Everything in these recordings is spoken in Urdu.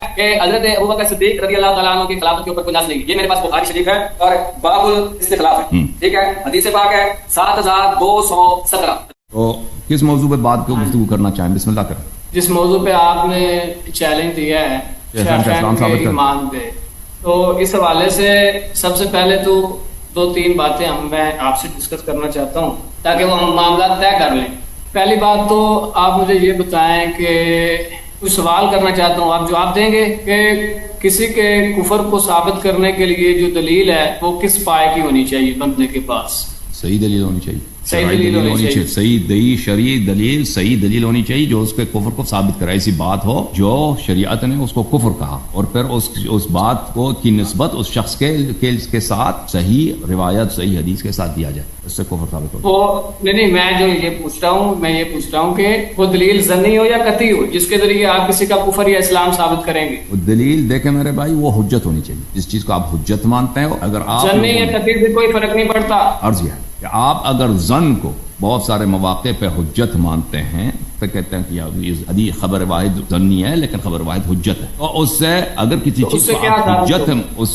کہ حضرت ابوبکر صدیق رضی اللہ تعالیٰ عنہ کی خلافت کے اوپر کوئی نص نہیں. یہ میرے پاس بخاری شریف ہے اور باب الاستخلاف ہے. ٹھیک ہے, حدیث پاک ہے 7217. تو کس موضوع پہ بات کو گفتگو کرنا چاہیں؟ بسم اللہ کریں. جس موضوع پہ آپ نے چیلنج دیا ہے شیخین کے ایمان پہ, تو اس حوالے سے سب سے پہلے تو 2-3 باتیں میں آپ سے ڈسکس کرنا چاہتا ہوں تاکہ وہ ہم معاملات طے کر لیں. پہلی بات تو آپ مجھے یہ بتائیں کہ کچھ سوال کرنا چاہتا ہوں, آپ جواب دیں گے کہ کسی کے کفر کو ثابت کرنے کے لیے جو دلیل ہے وہ کس پائے کی ہونی چاہیے بندے کے پاس؟ صحیح دلیل ہونی چاہیے, صحیح دلیل ہونی چاہیے, صحیح دلیل, شرعی دلیل, صحیح دلیل ہونی چاہیے جو اس کے کفر کو ثابت کرے. ایسی بات ہو جو شریعت نے اس کو کفر کہا اور پھر اس بات کو کی نسبت اس شخص کے ساتھ صحیح روایت, صحیح حدیث کے ساتھ دیا جائے, اس سے کفر ثابت ہو. وہ نہیں, میں جو یہ پوچھ رہا ہوں کہ وہ دلیل ظنی ہو یا قطعی ہو جس کے ذریعے آپ کسی کا کفر یا اسلام ثابت کریں گے. وہ دلیل دیکھیں میرے بھائی, وہ حجت ہونی چاہیے. جس چیز کو آپ حجت مانتے ہو, اگر آپ ظنی یا قطعی سے کوئی فرق نہیں پڑتا. عرض یہ ہے کہ آپ اگر ظن کو بہت سارے مواقع پہ حجت مانتے ہیں تو کہتے ہیں کہ یہ حدیث خبر واحد ظنی ہے لیکن خبر واحد حجت ہے, اور اس سے اگر کسی چیز کو آپ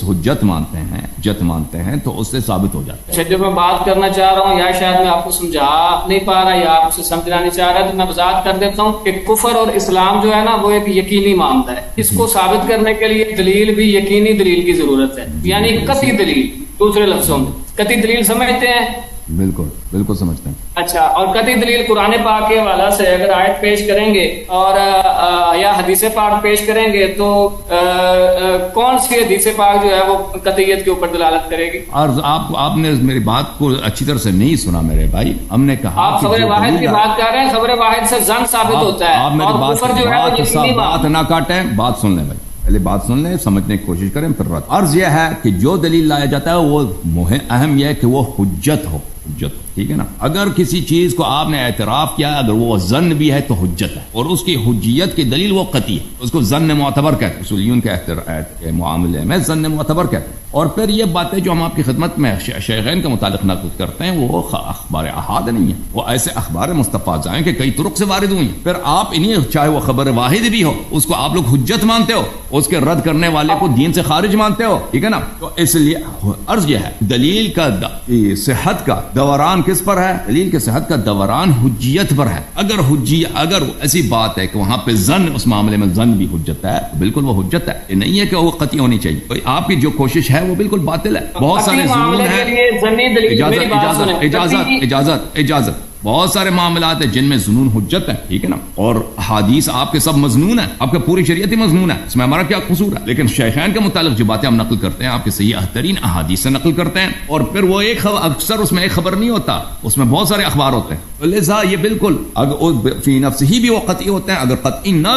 حجت مانتے ہیں تو اس سے ثابت ہو جاتا ہے. اچھا, جو میں بات کرنا چاہ رہا ہوں یا شاید میں آپ کو سمجھا نہیں پا رہا یا آپ اسے سمجھنا نہیں چاہ رہا, تو میں وضاحت کر دیتا ہوں کہ کفر اور اسلام جو ہے نا وہ ایک یقینی معاملہ ہے. اس کو ثابت کرنے کے لیے دلیل بھی یقینی دلیل کی ضرورت ہے, یعنی قطعی دلیل. دوسرے لفظوں میں قطعی دلیل سمجھتے ہیں؟ بالکل سمجھتے ہیں. اچھا, اور قطعی دلیل قرآن پاک کے حوالے سے اگر آیت پیش کریں گے اور یا حدیث پاک پیش کریں گے تو کون سی حدیث پاک جو ہے وہ قطعیت کے اوپر دلالت کرے گی؟ اور آپ نے میری بات کو اچھی طرح سے نہیں سنا میرے بھائی. ہم نے کہا آپ خبر واحد کی بات کر رہے ہیں, خبر واحد سے ظن ثابت ہوتا ہے. آپ میری بات نہ کاٹیں, بات سن لیں بھائی, پہلے بات سن لیں, سمجھنے کی کوشش کریں پھر رد. عرض یہ ہے کہ جو دلیل لایا جاتا ہے وہ اہم یہ ہے کہ وہ حجت ہو. ٹھیک ہے نا. اگر کسی چیز کو آپ نے اعتراف کیا, اگر وہ ظن بھی ہے تو حجت ہے, اور اس کی حجیت کی دلیل وہ قطعی ہے. اس کو ظن معتبر کہتے ہیں, اصولیون کے معاملے میں ظن معتبر کہتے ہیں. اور پھر یہ باتیں جو ہم آپ کی خدمت میں شیخین کے متعلق نقل کرتے ہیں وہ اخبار احاد نہیں ہے, وہ ایسے اخبار مستفاض ہیں کہ کئی طرق سے وارد ہوئی ہیں. پھر آپ انہیں, چاہے وہ خبر واحد بھی ہو, اس کو آپ لوگ حجت مانتے ہو, اس کے رد کرنے والے کو دین سے خارج مانتے ہو. ٹھیک ہے نا. تو اس لیے عرض یہ ہے دلیل کا صحت کا دوران کس پر ہے؟ دلیل کے صحت کا دوران حجیت پر ہے. اگر ایسی بات ہے کہ وہاں پہ ظن, اس معاملے میں ظن بھی حجت ہے, بالکل وہ حجت ہے. یہ نہیں ہے کہ وہ قطعی ہونی چاہیے. آپ کی جو کوشش ہے وہ بالکل باطل ہے. بہت سارے ظنون ہیں. اجازت بہت سارے معاملات ہیں جن میں ظنون حجت ہے. ٹھیک ہے نا. اور حدیث آپ کے سب مضمون ہیں, آپ کا پوری شریعت ہی مضمون ہے, اس میں ہمارا کیا قصور ہے؟ لیکن شیخین کے متعلق جو باتیں ہم نقل کرتے ہیں آپ کے صحیح ترین احادیث سے نقل کرتے ہیں, اور پھر وہ ایک اکثر اس میں ایک خبر نہیں ہوتا, اس میں بہت سارے اخبار ہوتے ہیں. لہذا یہ بالکل اگر فی نفس ہی بھی وہ قطعی ہوتے ہیں, اگر قطعی نہ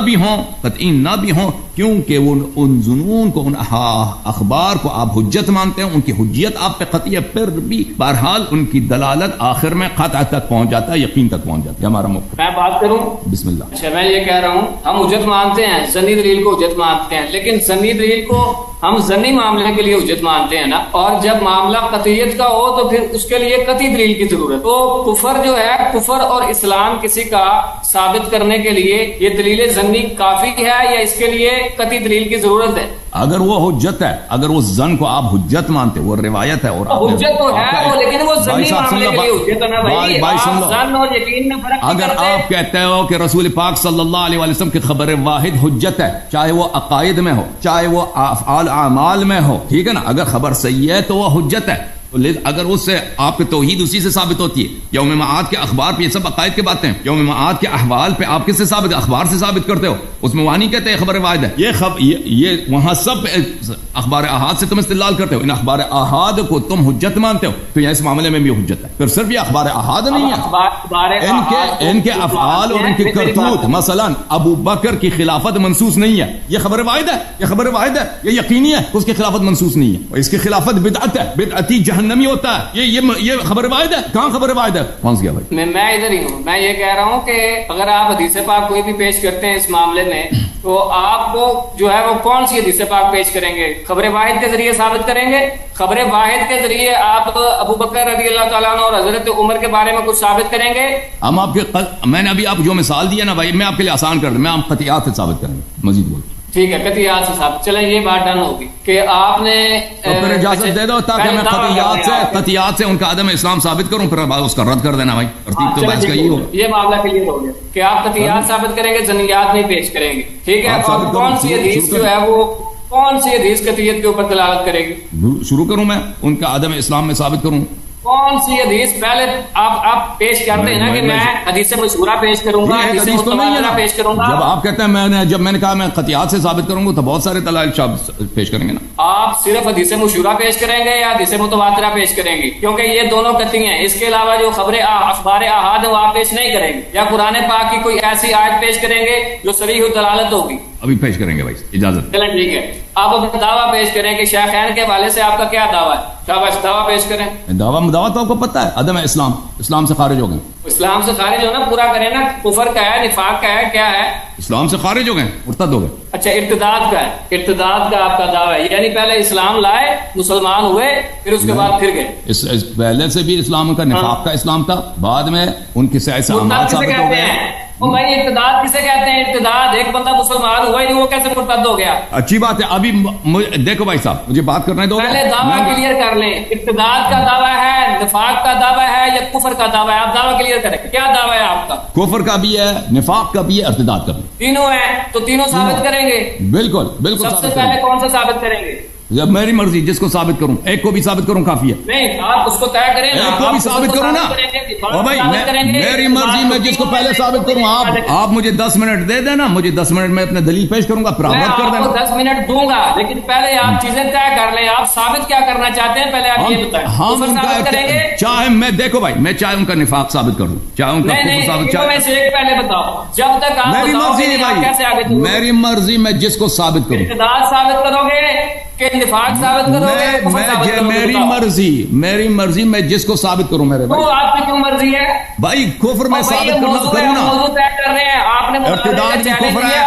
بھی ہوں کیونکہ ان ظنون کو, ان اخبار کو آپ حجت مانتے ہیں, ان کی حجیت آپ پہ قطعی ہے, پھر بھی بہرحال ان کی دلالت آخر میں قطع تک پہنچ جاتا ہے, یقین تک پہنچ جاتا ہے. ہمارا موقف. میں بات کروں بسم اللہ. اچھا, میں یہ کہہ رہا ہوں ہم حجت مانتے ہیں, ظنی دلیل کو حجت مانتے ہیں, لیکن ظنی دلیل کو ہم ظنی معاملے کے لیے حجت مانتے ہیں نا, اور جب معاملہ قطعیت کا ہو تو پھر اس کے لیے قطعی دلیل کی ضرورت. تو کفر جو ہے, کفر اور اسلام کسی کا ثابت کرنے کے لیے یہ دلیل ظنی کافی ہے یا اس کے لیے قطعی دلیل کی ضرورت ہے؟ اگر وہ حجت ہے, اگر وہ ظن کو آپ حجت مانتے, وہ روایت ہے, اور حجت تو ہے وہ, لیکن وہ ظنی معاملے کے لیے حجت ہے نا بھائی. ظن اور یقین میں فرق. اگر آپ کہتے ہو کہ رسول پاک صلی اللہ علیہ وسلم کی خبر واحد حجت ہے, چاہے وہ عقائد میں ہو, چاہے وہ افعال اعمال میں ہو, ٹھیک ہے نا, اگر خبر صحیح ہے تو وہ حجت ہے. اگر اس سے آپ کی توحید اسی سے ثابت ہوتی ہے. یوم معاد کے اخبار پہ, یہ سب عقائد کی باتیں ہیں, یوم معاد کے احوال پہ آپ کس سے ثابت, اخبار سے ثابت کرتے ہو. اس میں وہاں نہیں کہتے خبر واحد ہے, یہ وہاں سب اخبار احاد سے تم استدلال کرتے ہو. ان اخبار احاد کو تم حجت مانتے ہو, تو یہ اس معاملے میں بھی حجت ہے. پھر صرف یہ اخبار احاد نہیں ہے, ان کے افعال اور ان کی کرتوت, مثلا ابو بکر کی خلافت منسوس نہیں ہے, یہ خبر واحد ہے, یہ یقینی ہے, اس کی خلافت منسوس نہیں ہے, اس کی خلافت بدعت ہے, بدعتی جہنمی ہوتا ہے. یہ خبر واحد ہے. کہاں خبر واحد ہے؟ پہنچ گیا بھائی. میں ادھر ہی ہوں. میں یہ کہہ رہا ہوں کہ اگر آپ حدیث پاک کوئی بھی پیش کرتے ہیں اس معاملے میں, تو آپ کو جو ہے وہ کون سی حدیث پاک پیش کریں گے؟ خبر واحد کے ذریعے ثابت کریں گے. خبر واحد کے ذریعے آپ ابو بکر رضی اللہ تعالیٰ عنہ اور حضرت عمر کے بارے میں کچھ ثابت کریں گے. ہم آپ کے, میں نے ابھی آپ جو مثال دیا نا بھائی, میں آپ کے لیے آسان کر دوں, میں آپ قطعیات سے ثابت کریں گے. مزید بول ٹھیک ہے قطعیات سے ثابت. چلیں یہ بات ڈن ہوگی کہ آپ نے تو پھر اجازت دے دو تاکہ میں قطعیات سے ان کا عدم اسلام ثابت کروں، پھر اس کا رد کر دینا بھائی. ترتیب تو بحث کا یہ ہوگا. یہ معاملہ کلیئر ہو گیا کہ آپ قطعیات ثابت کریں گے، ظنیات نہیں پیش کریں گے. ٹھیک ہے. اور کون سی حدیث جو ہے وہ کون سی حدیث قطعیت کے اوپر دلالت کرے گی؟ شروع کروں میں ان کا عدم اسلام میں ثابت کروں. کون سی حدیث پہلے آپ پیش کرتے ہیں نا کہ میں حدیث مشہورہ پیش کروں گا، حدیث متواترہ پیش کروں گا. جب آپ کہتے ہیں جب میں نے کہا میں قطعیات سے ثابت کروں گا تو بہت سارے دلائل پیش کریں گے نا. آپ صرف حدیث مشہورہ پیش کریں گے یا حدیث متواترہ پیش کریں گے؟ کیونکہ یہ دونوں قطعی ہیں. اس کے علاوہ جو خبریں اخبار احاد وہ آپ پیش نہیں کریں گے، یا قرآن پاک کی کوئی ایسی آیت پیش کریں گے جو صریح الدلالت ہوگی. ابھی پیش کریں گے بھائی، اجازت. چلیں ٹھیک ہے. آپ اپنا دعویٰ پیش کریں کہ شیخین کے حوالے سے آپ کا کیا دعویٰ ہے. شاباش، دعویٰ پیش کریں. دعویٰ تو آپ کو پتہ ہے عدم اسلام سے خارج ہو گئے. اسلام سے خارج ہونا پورا کریں نا. کفر کا ہے، نفاق کا ہے، کیا ہے؟ اسلام سے خارج ہو گئے، مرتد ہو گئے. اچھا ارتداد کا ہے. ارتداد کا آپ کا دعویٰ ہے، یعنی پہلے اسلام لائے، مسلمان ہوئے، پھر اس کے بعد پھر گئے. پہلے سے بھی اسلام کا نفاق کا اسلام تھا، بعد میں ان کے سے ایسے اعمال ثابت ہو گئے. بھائی ارتداد کسے کہتے ہیں؟ ارتداد ایک بندہ مسلمان ہوا ہی نہیں، وہ کیسے مرتد ہو گیا؟ اچھی بات ہے. ابھی دیکھو بھائی صاحب مجھے بات کرنے دو. پہلے دعویٰ کلیئر کر لیں. ارتداد کا دعویٰ ہے، نفاق کا دعویٰ ہے یا کفر کا دعویٰ ہے؟ آپ دعویٰ کلیئر کریں. کیا دعویٰ ہے آپ کا؟ کفر کا بھی ہے، نفاق کا بھی ہے، ارتداد کا بھی. تینوں ہیں تو تینوں ثابت کریں گے. بالکل بالکل. سب سے پہلے کون سا ثابت کریں گے؟ جب میری مرضی جس کو ثابت کروں، ایک کو بھی ثابت کروں کافی ہے. نہیں آپ اس کو طے کریں. ایک کو بھی ثابت کروں نا. اور بھائی میری مرضی میں جس کو پہلے ثابت کروں. آپ مجھے 10 منٹ دے دینا، مجھے 10 منٹ میں اپنے دلیل پیش کروں گا، پھر آپ کر دینا. 10 منٹ دوں گا، لیکن پہلے آپ چیزیں طے کر لیں. آپ ثابت کیا کرنا چاہتے ہیں پہلے آپ یہ بتائیں. ہم ان کا چاہے میں دیکھو بھائی میں چاہے ان کا نفاق ثابت کر دوں، چاہے ان کا کفر ثابت. پہلے بتاؤ جب تک آپ میری مرضی بھائی، میری مرضی میں جس کو ثابت کروں. ارتداد ثابت کرو گے کہ نفاق ثابت کرو گے؟ میری مرضی میں جس کو ثابت کروں. میرے بھائی آپ کی کیوں مرضی ہے بھائی؟ کفر میں ثابت کروں نا. موضوع طے کر رہے ہیں آپ نے. ارتداد بھی کفر ہے،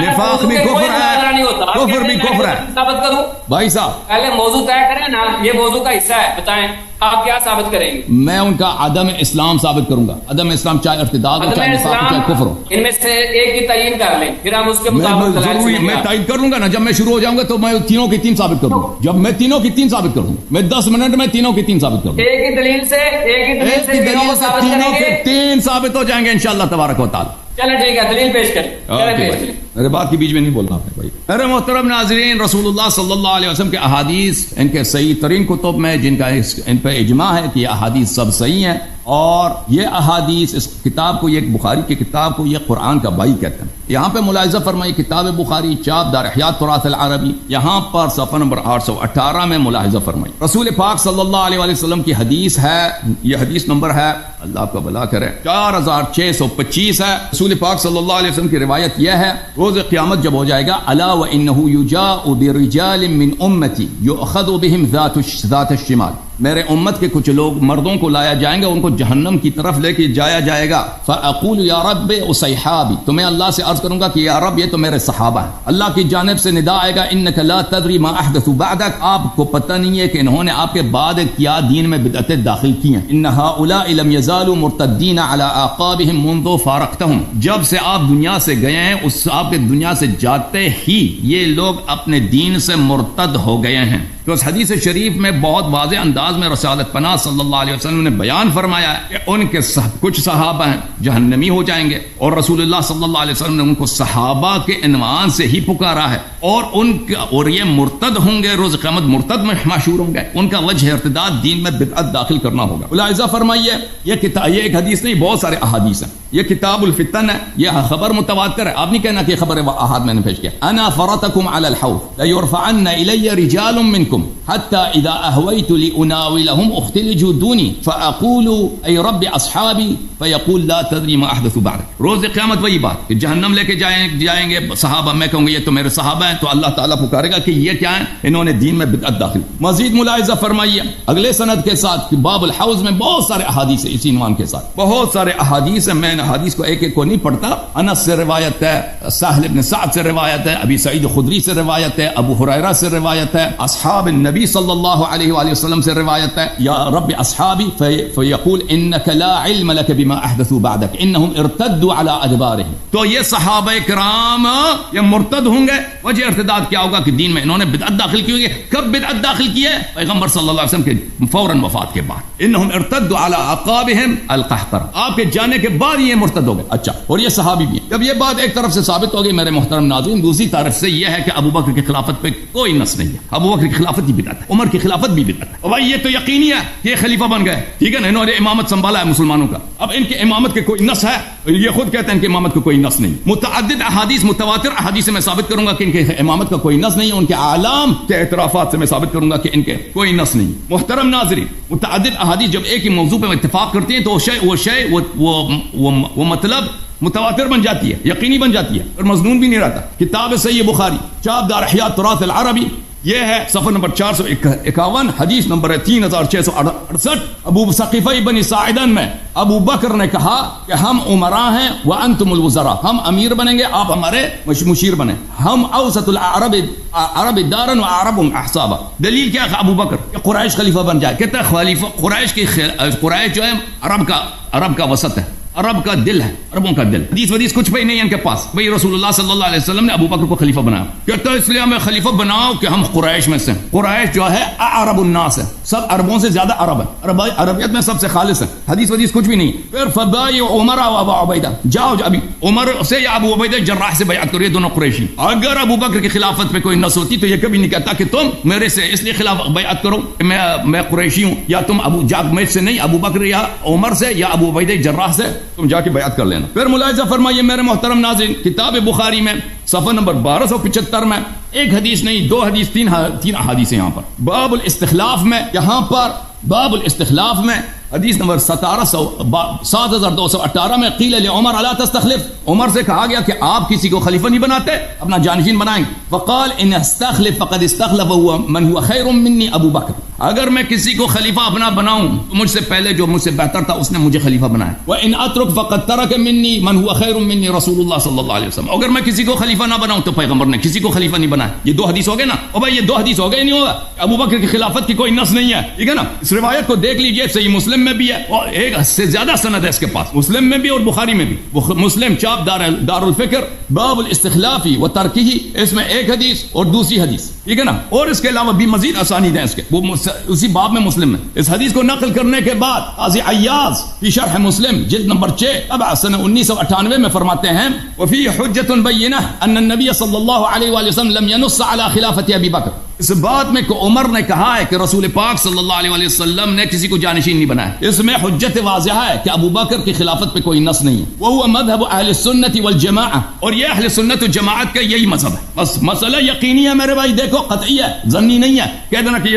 نفاق بھی کفر ہے، کفر بھی کفر ہے. ثابت کروں بھائی صاحب پہلے موضوع طے کریں نا. یہ موضوع کا حصہ ہے، بتائیں آپ کیا ثابت کریں گے؟ میں ان کا عدم اسلام ثابت کروں گا. عدم اسلام چاہے ارتداد ہو، چاہے نفاق ہو، چاہے کفر ہو. ان میں سے ایک کی تعین کر لیں، پھر ہم اس کے مطابق میں تعین کر لوں گا نا. جب میں شروع ہو جاؤں گا تو میں تینوں کی 3 ثابت کروں گا. جب میں تینوں کی 3 ثابت کروں گا، میں 10 منٹ میں تینوں کی 3 ثابت کروں گا. ایک ہی دلیل سے تینوں کے 3 ثابت ہو جائیں گے انشاءاللہ تبارک و تعالی. چلے ٹھیک ہے، دلیل پیش کریں. میرے بات کے بیچ میں نہیں بولنا ہے بھائی. میرے محترم ناظرین، رسول اللہ صلی اللہ علیہ وسلم کے احادیث ان کے صحیح ترین کتب میں جن کا ان پہ اجماع ہے کہ یہ احادیث سب صحیح ہیں، اور یہ احادیث اس کتاب کو، یہ بخاری کی کتاب کو یہ قرآن کا بھائی کہتے ہیں. یہاں پہ ملاحظہ فرمائیے کتاب بخاری چاپ دار احیاء تراث العربی، یہاں پر صفحہ نمبر 818 میں ملاحظہ فرمائیے. رسول پاک صلی اللہ علیہ وسلم کی حدیث ہے، یہ حدیث نمبر ہے، اللہ آپ کا بھلا کرے، 4625 ہے. رسول پاک صلی اللہ علیہ وسلم کی روایت یہ ہے، روز قیامت جب ہو جائے گا، الا وانه یجاء برجال من امتی یؤخذ بهم ذات الشمال، میرے امت کے کچھ لوگ مردوں کو لایا جائیں گے، ان کو جہنم کی طرف لے کے جایا جائے گا. فاقول یا رب اصحابی، تو میں اللہ سے عرض کروں گا کہ یا رب یہ تو میرے صحابہ ہیں. اللہ کی جانب سے ندا آئے گا، انک لا تدری ما احدثوا بعدک، آپ کو پتہ نہیں ہے کہ انہوں نے آپ کے بعد کیا دین میں بدعتیں داخل کی ہیں. ان هؤلاء لم يزالوا مرتدین علی اعقابهم منذ فارقتهم، جب سے آپ دنیا سے گئے ہیں، اس آپ کے دنیا سے جاتے ہی یہ لوگ اپنے دین سے مرتد ہو گئے ہیں. تو اس حدیث شریف میں بہت واضح انداز میں رسالت پناہ صلی اللہ علیہ وسلم نے بیان فرمایا ہے کہ ان کے کچھ صحابہ ہیں جہنمی ہو جائیں گے، اور رسول اللہ صلی اللہ علیہ وسلم نے ان کو صحابہ کے عنوان سے ہی پکارا ہے، اور یہ مرتد ہوں گے، روز قیامت مرتد میں مشہور ہوں گے. ان کا وجہ ارتداد، دین میں بدعت داخل کرنا ہوگا. ملاحظہ فرمائیے یہ ایک حدیث نہیں، بہت سارے احادیث ہیں. یہ کتاب الفتن ہے، یہ خبر متواتر ہے. آپ نہیں کہنا کہ خبر احاد میں نے پیش کیا. انا فرطکم علی الحوض لیرفعن الی رجال منکم حتى اذا اهويت لاناولهم اختلجوا دوني فاقول اي رب اصحابي فيقول لا تدري ما احدثوا بعد. روز قیامت وہی بات کہ جہنم لے کے جائیں گے صحابہ، میں کہوں گا یہ تو میرے صحابہ جائیں تو اللہ تعالیٰ پکارے گا کہ یہ کیا ہے، انہوں نے دین میں بدعت داخل. مزید ملاحظہ فرمائیے اگلے سند کے ساتھ کہ باب الحوض میں بہت سارے احادیث ہیں، اسی عنوان کے ساتھ بہت سارے احادیث ہیں. میں ان احادیث کو ایک ایک کو نہیں پڑھتا. انس سے روایت ہے، سہل بن سعد سے روایت ہے، ابی سعید خدری سے روایت ہے، ابو ہریرہ سے روایت ہے، اصحاب النبی صلی اللہ علیہ وآلہ وسلم سے روایت ہے. یا رب اصحابی فیقول انک لا علم لک بما احدثوا بعدک انہم ارتدوا علی ادبارہم. تو یہ صحابہ کرام یہ مرتد ہوں گے. وجہ ارتداد کیا ہوگا کہ دین میں انہوں نے بدعت داخل کی ہوئی ہے. کب بدعت داخل کی ہے؟ پیغمبر صلی اللہ علیہ وسلم کے فوراً وفات کے بعد. انہم ارتدوا علی اعقابہم القحطرہ، آپ کے جانے کے بعد یہ مرتد ہو گئے. اچھا، اور یہ صحابی بھی ہیں. جب یہ بات ایک طرف سے ثابت ہو گئی میرے محترم ناظرین، دوسری طرف سے یہ ہے کہ ابو بکر کی خلافت پہ کوئی نص نہیں ہے. ابو بکر کی خلافت بھی بدعت ہے، عمر کی خلافت بھی بدعت ہے. اور بھائی یہ تو یقینی ہے کہ یہ خلیفہ بن گئے، ٹھیک ہے نا، انہوں نے امامت سنبھالا ہے مسلمانوں کا. اب ان کی امامت کے کوئی نص ہے؟ یہ خود کہتے ہیں ان کی امامت کو کوئی نص نہیں. متعدد احادیث متواتر احادیث سے میں ثابت کروں گا کہ ان کے امامت کا کوئی نص نہیں ہے. ان کے اعلام کے اعترافات سے میں ثابت کروں گا کہ ان کے کوئی نص نہیں. محترم ناظرین، متعدد احادیث جب ایک ہی موضوع پہ اتفاق کرتی ہیں تو وہ مطلب متواتر بن جاتی ہے، یقینی بن جاتی ہے، اور مضمون بھی نہیں رہتا. کتاب صحیح بخاری، چاپ دار احیاء تراث العربی، یہ ہے صفحہ نمبر 451، حدیث نمبر 3668. ابو ثقیفہ بن ساعدہ میں ابو بکر نے کہا کہ ہم امراء ہیں وانتم الوزراء، ہم امیر بنیں گے، آپ ہمارے مشیر بنیں. ہم اوسط العرب دارا واعربهم احسابا. دلیل کیا ہے ابو بکر کہ قریش خلیفہ بن جائے. کہتا ہے خلیفہ قریش جو ہے عرب کا وسط ہے، عرب کا دل ہے، عربوں کا دل. حدیث کچھ بھی نہیں ہے ان کے پاس. بھئی رسول اللہ صلی اللہ علیہ وسلم نے ابو بکر کو خلیفہ بنایا. کہتا ہے اس لیے ہمیں خلیفہ بناؤ کہ ہم قریش میں سے. قریش جو ہے اعرب الناس ہے، سب عربوں سے زیادہ عرب ہے، عربیت میں سب سے خالص ہے. حدیث کچھ بھی نہیں. پھر فبایع عمر و ابو عبیدہ، جاؤ ابھی عمر سے یا ابو عبیدہ جراح سے بیعت کرو، یہ دونوں قریشی. اگر ابو بکر کی خلافت پہ کوئی نص ہوتی تو یہ کبھی نہیں کہتا کہ تم میرے سے اس لیے خلاف بیعت کرو کہ میں قریشی ہوں، یا تم ابو مجھ سے نہیں، ابو بکر یا عمر سے یا ابو عبیدہ جراح سے تم جا کے بیعت کر لینا. پھر ملاحظہ فرمائیے میرے محترم ناظرین، کتاب بخاری میں صفحہ نمبر 1275 میں ایک حدیث نہیں، دو حدیث، تین احادیث ہیں یہاں پر. باب الاستخلاف میں، یہاں پر باب الاستخلاف میں حدیث نمبر 7218 میں قیل لعمر الا تستخلف، عمر سے کہا گیا کہ آپ کسی کو خلیفہ نہیں بناتے، اپنا جانشین بنائیں. فقال ان استخلف فقد استخلف من هو خیر مني ابو بکر، اگر میں کسی کو خلیفہ اپنا بناؤں تو مجھ سے پہلے جو مجھ سے بہتر تھا اس نے مجھے خلیفہ بنایا. وان اترك فقد ترك مني من هو خیر مني رسول اللہ صلی اللہ علیہ وسلم، اگر میں کسی کو خلیفہ نہ بناؤں تو پیغمبر نے کسی کو خلیفہ نہیں بنایا. یہ دو حدیث ہو گئے نا. اور بھائی یہ دو حدیث ہو گئے نہیں ہوگا، ابو بکر کی خلافت کی کوئی نص نہیں ہے، ٹھیک ہے نا. اس روایت کو دیکھ لیجئے، صحیح مسلم میں بھی ہے اور ایک سے زیادہ سند ہے اس کے پاس، مسلم میں بھی اور بخاری میں بھی. مسلم چاپ دار الفکر باب الاستخلاف و ترکہ، اس میں ایک حدیث اور دوسری حدیث، ٹھیک ہے نا. اور اس کے علاوہ بھی مزید اسانید ہیں اس کے، وہ اسی باب میں مسلم میں. اس حدیث کو نقل کرنے کے بعد قاضی عیاض فی شرح مسلم جلد نمبر 6 اب سنہ 1998 میں فرماتے ہیں وفی حجۃ بینہ ان النبی صلی اللہ علیہ وآلہ وسلم لم ينص علی خلافت ابی بکر. اس بات میں کہ عمر نے کہا ہے کہ رسول پاک صلی اللہ علیہ وآلہ وسلم نے کسی کو جانشین نہیں بنایا، اس میں حجت واضح ہے کہ ابو بکر کی خلافت پہ کوئی نص نہیں ہے. وہ مذہب اہل السنت والجماعہ، اور یہ اہل سنت والجماعت کا یہی مذہب ہے. بس مسئلہ یقینی ہے میرے بھائی، دیکھو قطعی ہے، ظنی نہیں ہے. کہہ دینا کہ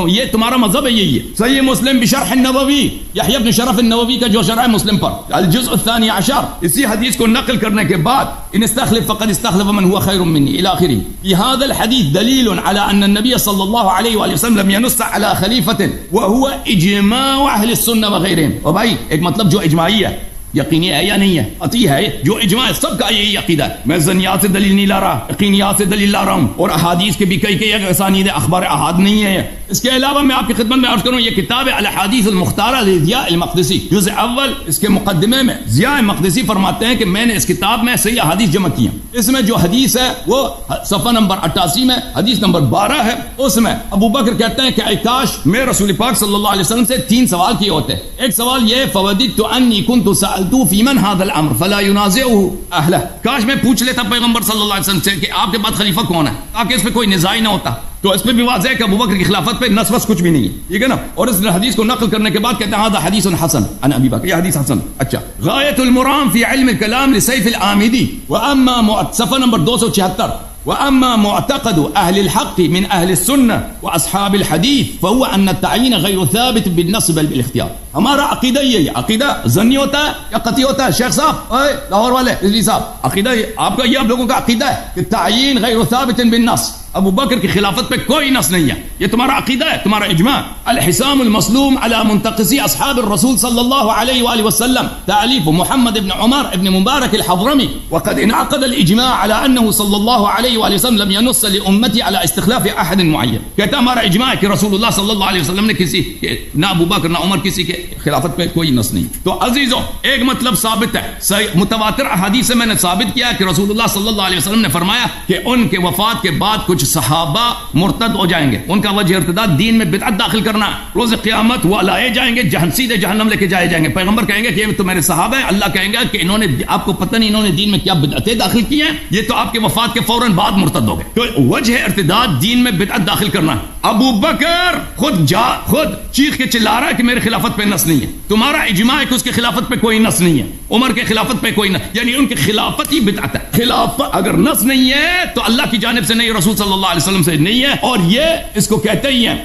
یہ تمہارا مذہب ہے، یہی ہے. صحیح مسلم بشرح النووی، یحییٰ بن شرف النووی کا جو شرح مسلم پر الجزء الثانی عشر، اسی حدیث کو نقل کرنے کے بعد ان استخلف فقد استخلف من هو خیر منی الى آخره. في هذا الحديث دليل على ان النبي صلى الله عليه وآله وسلم لم ينص على خليفة وهو اجماع اهل السنة وغيرهم. اور بھائی ایک مطلب جو اجماعی ہے، یقینی ہے یا نہیں ہے؟ قطعی ہے، جو اجماع سب کا یہی عقیدہ ہے. میں ظنیات سے دلیل نہیں لا رہا، یقینیات سے دلیل لا رہا ہوں. اور احادیث کے بھی کئی اسانید اخبار احاد نہیں ہے. اس کے علاوہ میں آپ کی خدمت میں عرض کروں، یہ کتاب الاحادیث المختارہ لضیاء المقدسی جزء اول، اس کے مقدمے میں ضیاء مقدسی فرماتے ہیں کہ میں نے اس کتاب میں صحیح احادیث جمع کی ہیں. اس میں جو حدیث ہے وہ صفحہ نمبر 88 میں حدیث نمبر 12 ہے. اس میں ابو بکر کہتے ہیں کہ اے کاش میں رسول پاک صلی اللہ علیہ وسلم سے 3 سوال کیے ہوتے. ایک سوال یہ فوددت انی کنت سألت فی من هذا الامر فلا ينازعه اهله، کاش میں پوچھ لیتا پیغمبر صلی اللہ علیہ وسلم سے کہ آپ کے بعد خلیفہ کون ہے، تاکہ اس پہ کوئی نزاع نہ ہوتا. تو اس پہ بھی واضح ہے کہ ابو بکر کی خلافت پہ نص وص کچھ بھی نہیں ہے، ٹھیک ہے نا. اور اس حدیث کو نقل کرنے کے بعد کہتے ہیں هذا حدیث حسن عن ابی بکر، یہ حدیث حسن. اچھا، غایت المرام فی علم الکلام لسیف العامدی، واما صفحہ نمبر 276 واما معتقد اهل الحق من اهل السنه واصحاب الحديث فهو ان التعيين غير ثابت بالنص بل بالاختيار. ہمارا عقیدہ یہ عقیدہ ظنی ہوتا ہے یا قطعی ہوتا ہے؟ شیخ صاحب، اے لاہور والے رضوی صاحب، عقیدہ آپ کا، یہ آپ لوگوں کا عقیدہ ہے کہ تعیین غیر ثابت بالنص، ابو بکر کی خلافت پہ کوئی نص نہیں ہے، یہ تمہارا عقیدہ ہے، تمہارا اجماع. الحسام المسلوم على منتقصي اصحاب الرسول صلى الله عليه واله وسلم، تأليف محمد بن عمر بن مبارك الحضرمي. وقد انعقد الاجماع على انه صلى الله عليه واله وسلم لم ينص لامتي على استخلاف احد معين. کہتا ہمارا اجماع ہے کہ رسول اللہ صلی اللہ علیہ وسلم نے کسی نہ ابو بکر نہ عمر کسی کے خلافت پہ کوئی نص نہیں. تو عزیزوں ایک مطلب ثابت ہے، متواتر احادیث سے میں نے ثابت کیا کہ رسول اللہ صلی اللہ علیہ وسلم نے فرمایا کہ ان کے وفات کے بعد کچھ صحابہ مرتد ہو جائیں گے، ان کا وجہ ارتداد دین میں بدعت داخل کرنا، روز قیامت وہ لائے جائیں گے، سیدھے جہنم لے کے جائے جائیں گے. پیغمبر کہیں گے کہ یہ تو میرے صحابہ ہیں، اللہ کہیں گا کہ انہوں نے، آپ کو پتہ نہیں انہوں نے دین میں کیا بدعتیں داخل کی ہیں، یہ تو آپ کے وفات کے فوراً بعد مرتد ہو گئے. تو وجہ ارتداد دین میں بدعت داخل کرنا. ابو بکر خود چیخ کے چلا رہا ہے کہ میرے خلافت پہ نص نہیں ہے، تمہارا اجماع ہے کہ اس کے خلافت پہ کوئی نص نہیں ہے، عمر کے خلافت پہ کوئی نص، یعنی ان کی خلافت ہی بدعت ہے. خلافت اگر نص نہیں ہے تو اللہ کی جانب سے نہیں، رسول صلی اللہ علیہ وسلم سے نہیں ہے، اور یہ اس کو کہتے ہی ہیں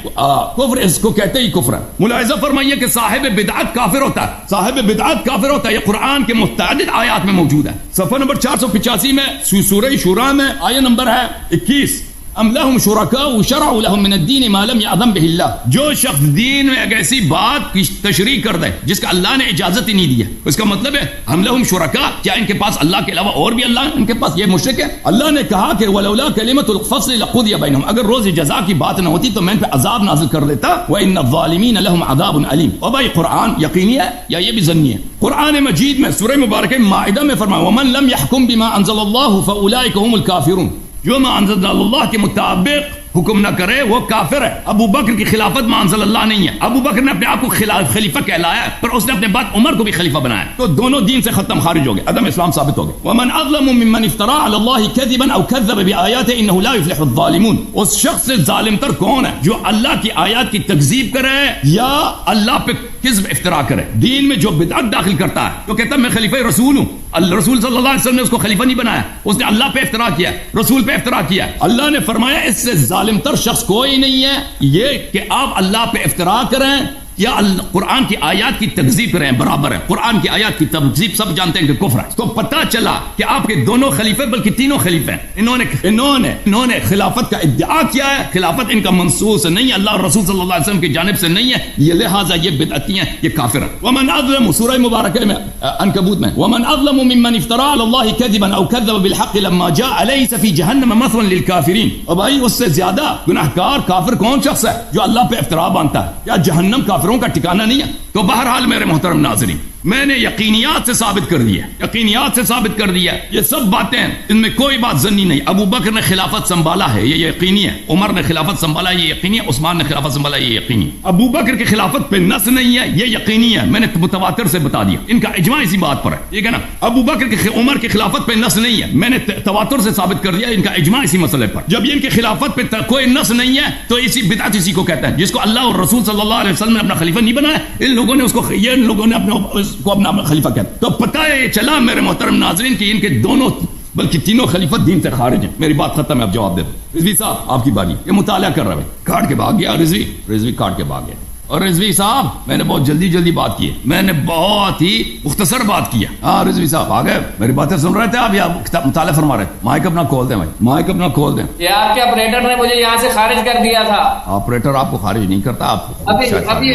کفر، اس کو کہتے ہی کفر ہے. ملاحظہ فرمائیے کہ صاحب بدعت کافر ہوتا ہے، صاحب بدعت کافر ہوتا ہے. یہ قرآن کے متعدد آیات میں موجود ہے. صفحہ نمبر 485 میں سورہ شورى میں آیہ نمبر ہے 21، ام لهم شرکاء شرعوا لهم من الدین ما لم یأذن به اللہ. جو شخص دین میں ایک ایسی بات کی تشریح کر دے جس کا اللہ نے اجازت ہی نہیں دی ہے، اس کا مطلب ہے ہم لهم شرکاء، کیا ان کے پاس اللہ کے علاوہ اور بھی اللہ ان کے پاس؟ یہ مشرک ہے. اللہ نے کہا کہ ولولا کلمۃ الفصل لقضی بینہم، اگر روز جزا کی بات نہ ہوتی تو میں ان پہ عذاب نازل کر دیتا. وان الظالمین لهم عذاب علیم. اور بھائی قرآن یقینی ہے یا یہ بھی ظنی ہے؟ قرآن مجید میں سورہ مبارکہ مائدہ میں فرمایا ومن لم يحكم بما انزل الله فاولئک هم الکافرون، جو ما انزل اللہ کے مطابق حکم نہ کرے وہ کافر ہے. ابو بکر کی خلافت ما انزل اللہ نہیں ہے. ابو بکر نے اپنے آپ کو خلیفہ کہلایا ہے، پر اس نے اپنے بعد عمر کو بھی خلیفہ بنایا، تو دونوں دین سے ختم، خارج ہو گئے، عدم اسلام ثابت ہو گئے. ومن اظلم ممن افترى على الله كذبا او كذب بآياته انه لا يفلح الظالمون. اس شخص سے ظالم تر کون ہے؟ جو اللہ کی آیات کی تکذیب کرے یا اللہ پہ کذب افترا کرے، دین میں جو بدعت داخل کرتا ہے تو کہتا ہے میں خلیفہ رسول ہوں. رسول صلی اللہ علیہ وسلم نے اس کو خلیفہ نہیں بنایا، اس نے اللہ پہ افترا کیا، رسول پہ افترا کیا. اللہ نے فرمایا اس سے ظالم تر شخص کوئی نہیں ہے یہ کہ آپ اللہ پہ افترا کریں یا قرآن کی آیات کی تکذیب کریں، برابر ہے. قرآن کی آیات کی تکذیب سب جانتے ہیں کہ کفر ہے. تو پتہ چلا کہ آپ کے دونوں خلیفے بلکہ تینوں خلیفے ہیں، انہوں نے خلافت کا ادعا کیا ہے، خلافت ان کا منصوص نہیں ہے، اللہ اور رسول صلی اللہ علیہ وسلم کی جانب سے نہیں ہے، یہ لہٰذا یہ بدعتی ہیں، یہ کافر ہیں. ومن اظلم، سورہ مبارکہ میں عنکبوت میں، ومن اظلم ممن افترى على الله كذبا او كذب بالحق لما جاء اليس في جهنم مثوى للكافرين. اور بھائی اس سے زیادہ گناہگار کافر کون شخص ہے جو اللہ پہ افترا باندھتا ہے؟ یا جہنم کافروں کا ٹھکانہ نہیں ہے. تو بہرحال میرے محترم ناظرین، میں نے یقینیات سے ثابت کر دیا، یقینیات سے ثابت کر دیا، یہ سب باتیں ان میں کوئی بات ظنی نہیں. ابو بکر نے خلافت سنبھالا ہے، یہ یقینی ہے. عمر نے خلافت سنبھالا ہے، یہ یقینی ہے. عثمان نے خلافت سنبھالا ہے، یہ یقینی ہے. ابو بکر کی خلافت پہ نص نہیں ہے، یہ یقینی ہے. میں نے متواتر سے بتا دیا، ان کا اجماع اسی بات پر ہے، ٹھیک ہے نا. ابو بکر کی عمر کی خلافت پہ نص نہیں ہے، میں نے تواتر سے ثابت کر دیا، ان کا اجماع اسی مسئلے پر. جب ان کی خلافت پہ کوئی نص نہیں ہے تو اسی بدعت اسی کو کہتے ہیں، جس کو اللہ اور رسول صلی اللہ علیہ وسلم نے اپنا خلیفہ نہیں بنایا، ان لوگوں نے اس کو، یہ ان لوگوں نے اپنا خلیفہ کہتے. تو پتہ ہے چلا میرے محترم ناظرین کہ ان کے دونوں بلکہ تینوں خلیفت دین سے خارج ہیں. میری بات ختم ہے، اب جواب دے دو. رضوی صاحب آپ کی باری، یہ مطالعہ کر رہا ہے، کاٹ کے بھاگ گیا رضوی کاٹ کے بھاگ گیا. اور رضوی صاحب میں نے بہت جلدی بات کی ہے، میں نے بہت ہی مختصر بات کی ہے. ہاں رضوی صاحب آ گئے، میری باتیں سن رہے تھے آپ یا مطالعہ فرما رہے تھے؟ مائک اپنا کھول دیں بھائی، مائک اپنا کھول دیں. یہ آپ کے آپریٹر نے مجھے یہاں سے خارج کر دیا تھا. آپریٹر آپ کو خارج نہیں کرتا، آپ ابھی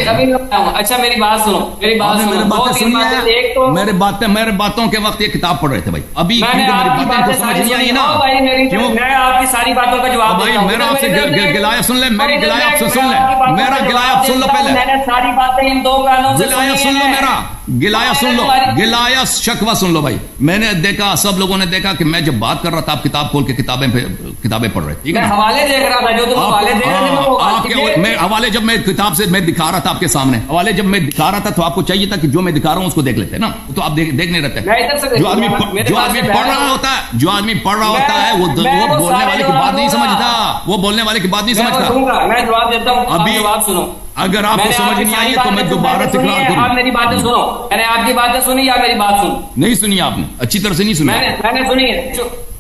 اچھا میری بات سنو، میرے باتوں کے وقت یہ کتاب پڑھ رہے تھے بھائی. ابھی میری باتیں کو سمجھ نہیں آئی نا، میں آپ کی ساری باتوں کا جواب بھائی. میرا آپ سے گلایہ سن لیں، میری گلایہ آپ سے سن لیں، میرا گلایہ آپ سن لو پہلے. میں نے ساری باتیں ان دو کانوں سے گلایہ سن لو، میرا گلایہ سن لو، گلایہ شکوہ سن لو بھائی. میں نے دیکھا، سب لوگوں نے دیکھا کہ میں جب بات کر رہا تھا آپ کتاب کھول کے کتابیں پڑھ رہے، ٹھیک ہے. حوالے دیکھ رہا تھا جو تم حوالے دے رہے تھے، میں حوالے جب میں کتاب سے میں دکھا رہا تھا آپ کے سامنے، حوالے جب میں دکھا رہا تھا تو آپ کو چاہیے تھا کہ جو میں دکھا رہا ہوں اس کو دیکھ لیتے نا، تو آپ دیکھ نہیں رہتے. جو آدمی پڑھ رہا ہوتا ہے وہ بولنے والے کی بات نہیں سمجھتا، وہ بولنے والے کی بات نہیں سمجھتا. میں جواب دیتا ہوں، ابھی جواب سنو. اگر آپ کو سمجھ نہیں آئی تو میں دوبارہ تکرار کروں. آپ میری باتیں سنو، میں نے آپ کی باتیں سنی یا میری بات سن؟ نہیں سنی آپ نے، اچھی طرح سے نہیں سنی. میں نے سنی ہے.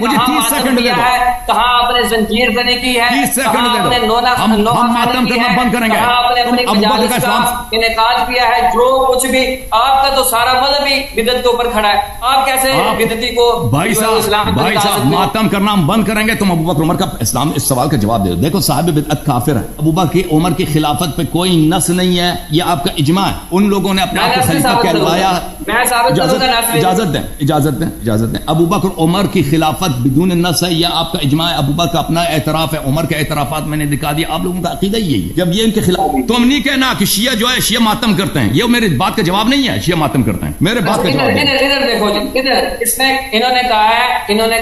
مجھے 30 سیکنڈ دے دو، کہاں آپ نے زنجیر زنی کی ہے، 30 سیکنڈ دے دو، ہم ماتم کرنا بند کریں گے، ابو بکر کا اسلام انعقاد کیا ہے، جو کچھ بھی آپ کا تو سارا مذہب ہی بدعت کے اوپر کھڑا ہے، آپ کیسے بدعتی کو بھائی صاحب ماتم کرنا ہم بند کریں گے؟ تم ابو بکر عمر کا اسلام اس سوال کا جواب دے دو. دیکھو صاحب بدعت کافر ہے. ابو بکر عمر کی خلافت پہ کوئی نص نہیں ہے، یہ آپ کا اجماع ہے. ان لوگوں نے اپنے آپ کو خلیفہ کہلوایا. اجازت دیں ابو بکر عمر کی خلافت بدون نص ہے، یہ آپ کا اجماع ہے. ابو بکر اپنا اعتراف ہے، عمر کے اعترافات میں نے دکھا دیا. آپ لوگوں کا عقیدہ یہی ہے. جب یہ ان کے خلاف تم نہیں کہنا کہ شیعہ جو ہے شیعہ ماتم کرتے ہیں، یہ میری بات کا جواب نہیں ہے. شیعہ ماتم کرتے ہیں، میرے بات کا جواب ادھر دیکھو جی، ادھر اس میں انہوں نے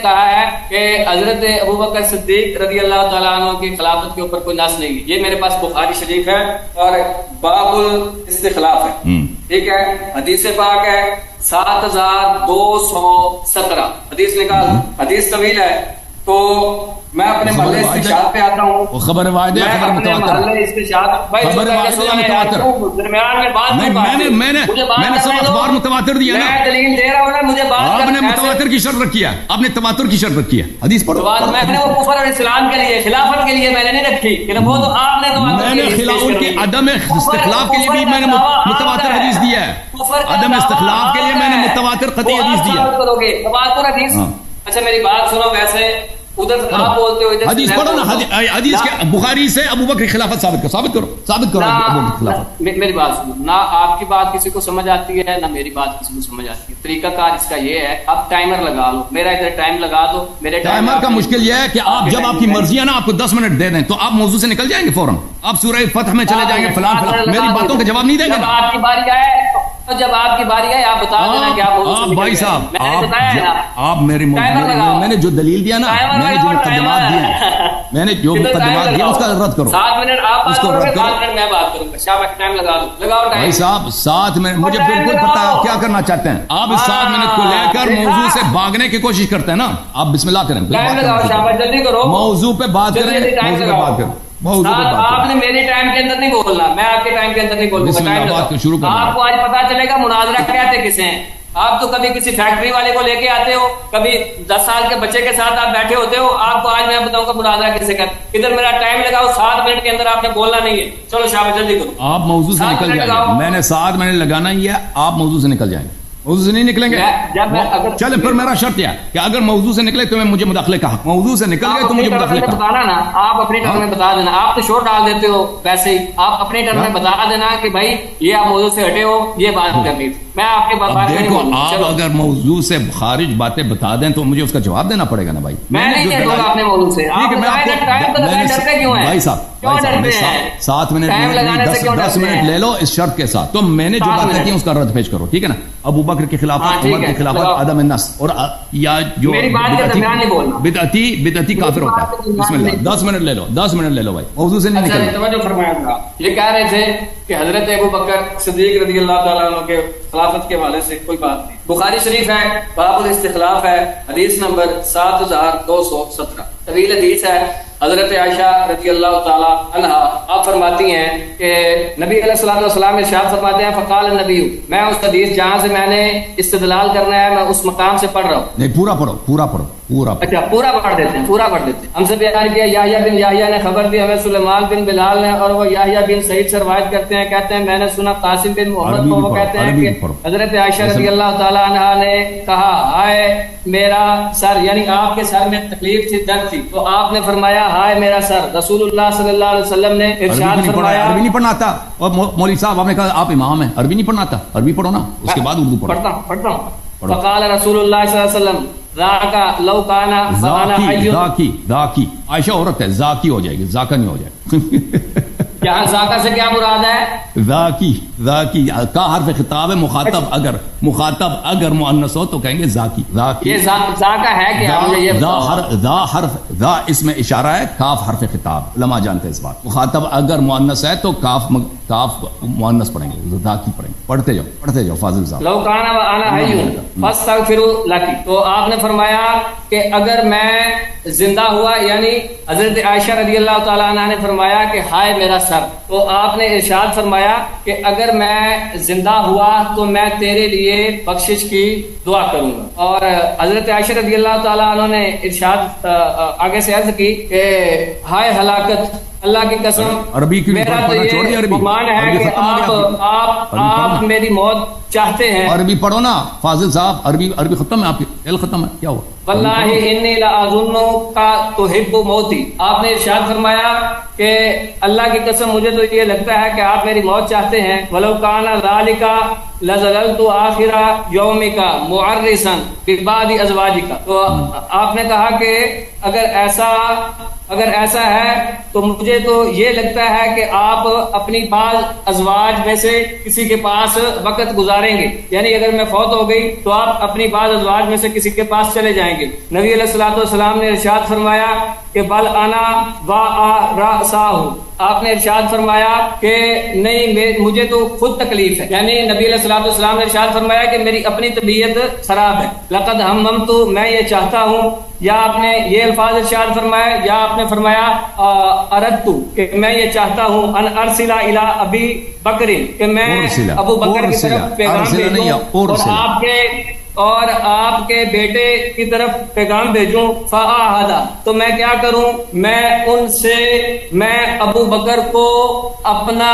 کہا ہے کہ حضرت ابو بکر صدیق رضی اللہ تعالیٰ عنہ کی خلافت کے اوپر کوئی نص نہیں ہے. یہ میرے پاس بخاری شریف ہے اور باب الاستخلاف ہے، ٹھیک ہے. حدیث پاک ہے 7217 حدیث نکال. حدیث طویل ہے تو میں اپنے محلے استشہاد پہ آتا ہوں. خبر واحد ہے، خبر متواتر میں نے سب اخبار متواتر دیا نا. دلیل دے رہا ہوں نا، مجھے بات آپ نے متواتر کی شرط رکھی ہے، آپ نے تواتر کی شرط رکھی ہے. حدیث پڑھو. میں نے وہ کفر اور اسلام کے لیے، خلافت کے لیے میں نے نہیں رکھی، وہ تو آپ نے میں نے خلافت کے عدم استخلاف کے لیے بھی میں نے متواتر حدیث دیا ہے. عدم استخلاف کے لیے میں نے متواتر قطعی حدیث دیا. تواتر حدیث. اچھا میری بات سنو، ویسے ادھر آپ بولتے ہو، حدیث پڑھو نا. حدیث کے بخاری سے ابو بکر خلافت ثابت کرو ابو بکر خلافت. میری بات سنو، نہ آپ کی بات کسی کو سمجھ آتی ہے نہ میری بات کسی کو سمجھ آتی ہے. طریقہ کار اس کا یہ ہے، آپ ٹائمر لگا لو، میرا ادھر ٹائم لگا دو. میرے ٹائمر کا مشکل یہ ہے کہ آپ جب آپ کی مرضی ہے نا، آپ کو 10 منٹ دے دیں تو آپ موضوع سے نکل جائیں گے فوراً. آپ سورہ فتح میں چلے جائیں گے، فلان میری باتوں کا جواب نہیں دیں گے. آپ کی باری آئے تو جب آپ کی باری آئے آپ بتا دینا کہ آپ بھائی صاحب آپ میرے میں نے جو دلیل دیا نا، میں نے جو مقدمات دیے، میں نے جو مقدمات دیا اس کا رد کرو. 7 منٹ آپ اس کو رد کرو. میں بات کروں گا. شاباش، ٹائم لگا دو. بھائی صاحب 7 منٹ مجھے بالکل پتا ہے آپ کیا کرنا چاہتے ہیں. آپ اس 7 منٹ کو لے کر موضوع سے بھاگنے کی کوشش کرتے ہیں نا. آپ بسم اللہ کریں، جلدی کرو، موضوع پہ بات کریں، موضوع پہ بات کریں. آپ نے میرے ٹائم کے اندر نہیں بولنا، میں آپ کے ٹائم کے اندر نہیں بولوں. آپ کو آج پتا چلے گا مناظرہ کہتے کسے ہیں. آپ تو کبھی کسی فیکٹری والے کو لے کے آتے ہو، کبھی 10 سال کے بچے کے ساتھ آپ بیٹھے ہوتے ہو. آپ کو آج میں بتاؤں گا مناظرہ کسے کرتے. ادھر میرا ٹائم لگاؤ، 7 منٹ کے اندر آپ نے بولنا نہیں ہے. چلو شاباش، جلدی کرو. آپ موضوع سے نکل جائیں گے. میں نے 7 منٹ لگانا ہی ہے، آپ موضوع سے نکل جائیں گے. موضوع سے نہیں نکلیں گے. چلے پھر میرا شرط ہے کہ اگر موضوع سے نکلے تو میں مجھے مداخلے کا حق. موضوع سے نکل گئے تو مجھے مداخلے کا بتانا نا. آپ اپنے ٹرم میں بتا دینا. آپ تو شور ڈال دیتے ہو ویسے ہی. آپ اپنے ٹرم میں بتا دینا کہ بھائی یہ آپ موضوع سے ہٹے ہو، یہ بات کرنی تھی. میں آپ کے بات دیکھو، آپ اگر موضوع سے خارج باتیں بتا دیں تو مجھے اس کا جواب دینا پڑے گا نا بھائی. میں نہیں کہوں گا اپنے موضوع سے. بھائی صاحب 7 منٹ 10 منٹ لے لو اس شرط کے ساتھ. تو میں نے جو باتیں کی اس کا رد پیش کرو، ٹھیک ہے نا. ابو بکر کی خلافت، عمر کی خلافت، عدم النص اور یا جو بدعتی کافر ہوتا ہے. بسم اللہ. 10 منٹ لے لو، 10 منٹ لے لو بھائی. موضوع سے نہیں نکلنا. یہ کہہ رہے تھے کہ حضرت ابو بکر صدیق رضی اللہ تعالیٰ عنہ کے خلافت کے حوالے سے کوئی بات نہیں. بخاری شریف ہے، باب الاستخلاف ہے، حدیث نمبر 7217. طویل حدیث ہے. حضرت عائشہ رضی اللہ تعالیٰ عنہ آپ فرماتی ہیں کہ نبی علیہ الصلوۃ والسلام ارشاد فرماتے ہیں فقال النبی، میں اس حدیث جہاں سے میں نے استدلال کرنا ہے میں اس مقام سے پڑھ رہا ہوں. نہیں پورا پڑھو. اچھا پورا پڑھ دیتے ہیں. ہم سے بیان کیا یحییٰ بن یحییٰ نے خبر دی ہمیں سلیمان بن بلال نے، اور وہ یحییٰ بن سعید سے روایت کرتے ہیں، کہتے ہیں میں نے سنا قاسم بن محمد کو، وہ کہتے ہیں کہ حضرت عائشہ رضی اللہ تعالیٰ عنہا نے کہا ہائے میرا سر، یعنی آپ کے سر میں تکلیف تھی، درد تھی، تو آپ نے فرمایا ہائے میرا سر. رسول اللہ صلی اللہ علیہ وسلم نے ارشاد فرمایا. عربی نہیں پڑھنا آتا اور مولوی صاحب آپ نے کہا آپ امام ہیں، عربی نہیں پڑھنا آتا. عربی پڑھو نا، اس کے بعد اردو پڑھو. پڑھتا ہوں. فقال رسول اللہ صلی اللہ علیہ وسلم ذاکا لو کانا فانا حی. ذاکی عائشہ عورت ہے، ذاکی ہو جائے گی، ذاکا نہیں ہو جائے. یہاں ذاکا سے کیا مراد ہے؟ ذاکی کا حرف خطاب ہے. مخاطب اگر مؤنث ہو تو کہیں گے ذاکی. یہ ذاکا ہے کیا؟ ذا اس میں اشارہ ہے، کاف حرف خطاب. علماء جانتے ہیں اس بات. مخاطب اگر مؤنث ہے تو کاف مؤنث پڑھیں گے، ذاکی پڑھیں گے. پڑھتے جاؤ فاضل صاحب. لو کان و انا حی فاستغفر لکی، تو آپ نے فرمایا کہ اگر میں زندہ ہوا، یعنی حضرت عائشہ رضی اللہ تعالیٰ عنہ نے فرمایا کہ ہائے میرا سر، تو آپ نے ارشاد فرمایا کہ اگر میں زندہ ہوا تو میں تیرے لیے بخشش کی دعا کروں گا. اور حضرت عائشہ رضی اللہ تعالیٰ عنہ نے ارشاد آگے سے عرض کی کہ ہائے ہلاکت، اللہ کی قسم عربی کی میرا تو یہ گمان ہے کہ آپ میری موت چاہتے ہیں. عربی پڑھو نا فاضل صاحب، عربی ختم ہے آپ کی، علم ختم ہے، کیا ہوا؟ واللہ انی لاظنک تحب موتی، آپ نے ارشاد فرمایا کہ اللہ کی قسم مجھے تو یہ لگتا ہے کہ آپ میری موت چاہتے ہیں. ولو کان ذالک لظللت آخر یومک معرسا ببعض ازواجک، تو آپ نے کہا کہ اگر ایسا ہے تو مجھے تو یہ لگتا ہے کہ آپ اپنی بعض ازواج میں سے کسی کے پاس وقت گزاریں گے، یعنی اگر میں فوت ہو گئی تو آپ اپنی بعض ازواج میں سے کسی کے پاس چلے جائیں گے. نبی علیہ الصلوۃ والسلام نے ارشاد فرمایا کہ بل انا رأسہ، آپ نے ارشاد فرمایا کہ نہیں مجھے تو خود تکلیف ہے، یعنی نبی علیہ الصلوۃ والسلام نے ارشاد فرمایا کہ میری اپنی طبیعت خراب ہے. لقد ہممت، میں یہ چاہتا ہوں، یا آپ نے یہ الفاظ ارشاد فرمایا یا آپ نے فرمایا اردت، کہ میں یہ چاہتا ہوں ان ارسل الی ابی بکر، کہ میں ابو بکر کی طرف پیغام بھیجوں اور آپ کے بیٹے کی طرف پیغام بھیجوں. فآہدہ، تو میں کیا کروں، میں ان سے میں ابو بکر کو اپنا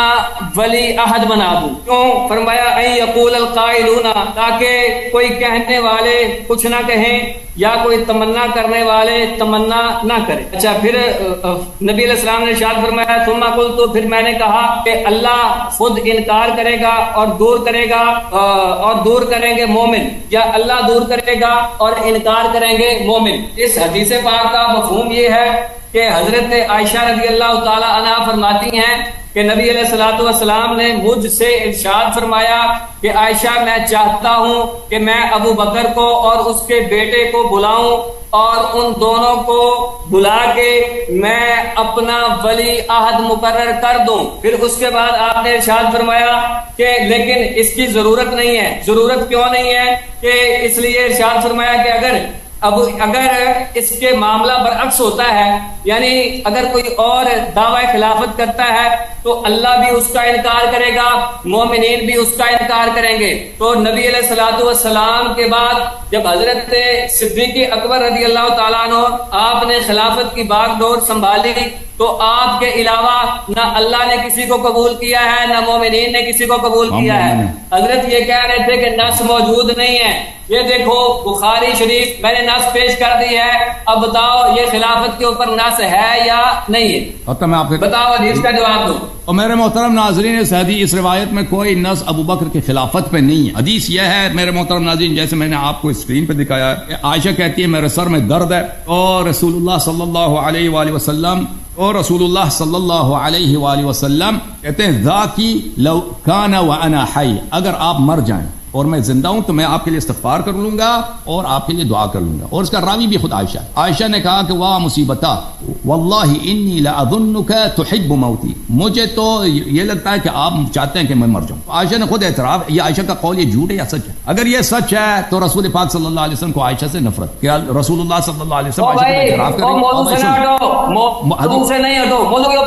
ولی عہد بنا دوں. کیوں؟ فرمایا ان یقول القائلون، تاکہ کوئی کہنے والے کچھ نہ کہیں یا کوئی تمنا کرنے والے تمنا نہ کرے. اچھا، پھر نبی علیہ السلام نے ارشاد فرمایا ثم قلت، تو پھر میں نے کہا کہ اللہ خود انکار کرے گا اور دور کرے گا اور دور کریں گے مومن، یا اللہ دور کرے گا اور انکار کریں گے مومن. اس حدیث پاک کا مفہوم یہ ہے کہ حضرت عائشہ رضی اللہ تعالی عنہا فرماتی ہیں کہ نبی علیہ الصلوۃ والسلام نے مجھ سے ارشاد فرمایا کہ عائشہ میں چاہتا ہوں کہ میں ابو بکر کو اور اس کے بیٹے کو بلاؤں اور ان دونوں کو بلا کے میں اپنا ولی عہد مقرر کر دوں. پھر اس کے بعد آپ نے ارشاد فرمایا کہ لیکن اس کی ضرورت نہیں ہے. ضرورت کیوں نہیں ہے؟ کہ اس لیے ارشاد فرمایا کہ اگر اس کے معاملہ برعکس ہوتا ہے، یعنی اگر کوئی اور دعوی خلافت کرتا ہے تو اللہ بھی اس کا انکار کرے گا، مومنین بھی اس کا انکار کریں گے. تو نبی علیہ الصلوۃ والسلام کے بعد جب حضرت صدیق اکبر رضی اللہ تعالیٰ عنہ آپ نے خلافت کی باغ ڈور سنبھالی تو آپ کے علاوہ نہ اللہ نے کسی کو قبول کیا ہے نہ مومنین نے کسی کو قبول کیا ہے. حضرت یہ کہہ رہے تھے کہ نص موجود نہیں ہے. یہ دیکھو بخاری شریف میں نے نص پیش کر دی ہے، اب بتاؤ یہ خلافت کے اوپر نص ہے یا نہیں ہے؟ بتاؤ، حدیث کا جواب دو. اور میرے محترم ناظرین، اس روایت میں کوئی نص ابو بکر کی خلافت پہ نہیں ہے. حدیث یہ ہے میرے محترم ناظرین، جیسے میں نے آپ کو اسکرین پہ دکھایا ہے، عائشہ کہتی ہے میرے سر میں درد ہے، اور رسول اللہ صلی اللہ علیہ وآلہ وسلم کہتے ہیں ذاکی لو کان وانا حی، اگر آپ مر جائیں اور میں زندہ ہوں تو میں آپ کے لیے استغفار کر لوں گا اور آپ کے لیے دعا کر لوں گا. اور اس کا راوی بھی خود عائشہ ہے. عائشہ نے کہا کہ واہ مصیبتا واللہ انی لاظنک تحب موتی، مجھے تو یہ لگتا ہے کہ آپ چاہتے ہیں کہ میں مر جاؤں. عائشہ نے خود اعتراف، یہ عائشہ کا قول یہ جھوٹ ہے یا سچ ہے؟ اگر یہ سچ ہے تو رسول پاک صلی اللہ علیہ وسلم کو عائشہ سے نفرت، کیا رسول اللہ صلی اللہ علیہ وسلم عائشہ کو اعتراف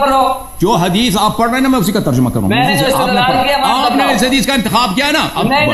کریں؟ جو حدیث آپ پڑھ رہے ہیں نا میں اسی کا ترجمہ کروں. آپ نے اس حدیث کا انتخاب کیا نا، میں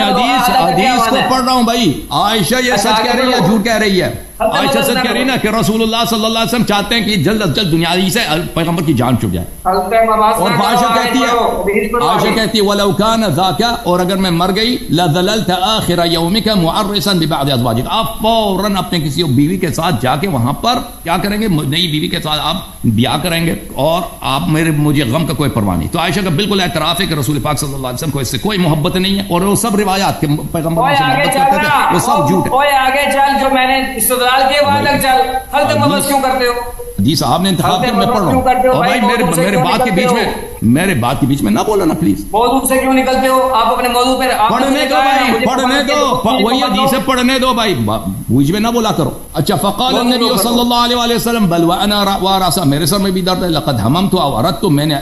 حدیث کو پڑھ رہا ہوں بھائی. عائشہ یہ سچ کہہ رہی ہے جھوٹ کہہ رہی ہے؟ عائشہ سچ کہہ رہی ہے نا کہ رسول اللہ صلی اللہ علیہ وسلم چاہتے ہیں کہ جلد از جلد دنیا سے پیغمبر کی جان چھٹ جائے. اور عائشہ کہتی ہے وَلَوْ كَانَ ذَاكَ، اور اگر میں مر گئی لَذَلَلْتَ آخِرَ يَوْمِكَ مُعَرِّسًا بِبَعْضِ أَزْوَاجِكَ، آپ فوراً اپنے کسی بیوی کے ساتھ جا کے وہاں پر کیا کریں گے، نئی بیوی کے ساتھ آپ بیاہ کریں گے اور آپ مجھے غم کا کوئی پرواہ نہیں. تو عائشہ کا بالکل اعتراف ہے کہ رسول پاک صلی اللہ علیہ وسلم کو اس سے کوئی محبت نہیں ہے، اور وہ سب روایات کے پیغمبر سے محبت کرتے تھے وہ سب جھوٹ ہے. آگے چل، جو میں نے استدلال کیا وہاں تک چل، ہر تک مبحث کیوں کرتے ہو؟ جی صاحب نے انتخاب کیا، میں پڑھ رہا ہوں. اور بھائی میرے بات کے بیچ میں میرے بات کے بیچ میں نہ بولو نا پلیز. موضوع سے کیوں نکلتے ہو آپ اپنے موضوع پر؟ پڑھنے دو بھائی, پڑھنے دو, وہی حدیث ہے, پڑھنے دو بھائی, بیچ میں نہ بولا کرو. اچھا, فقال النبی صلی اللہ علیہ وسلم بل وانا وراسا, میرے سر میں بھی درد ہے, لقد هممت او اردت, تو میں نے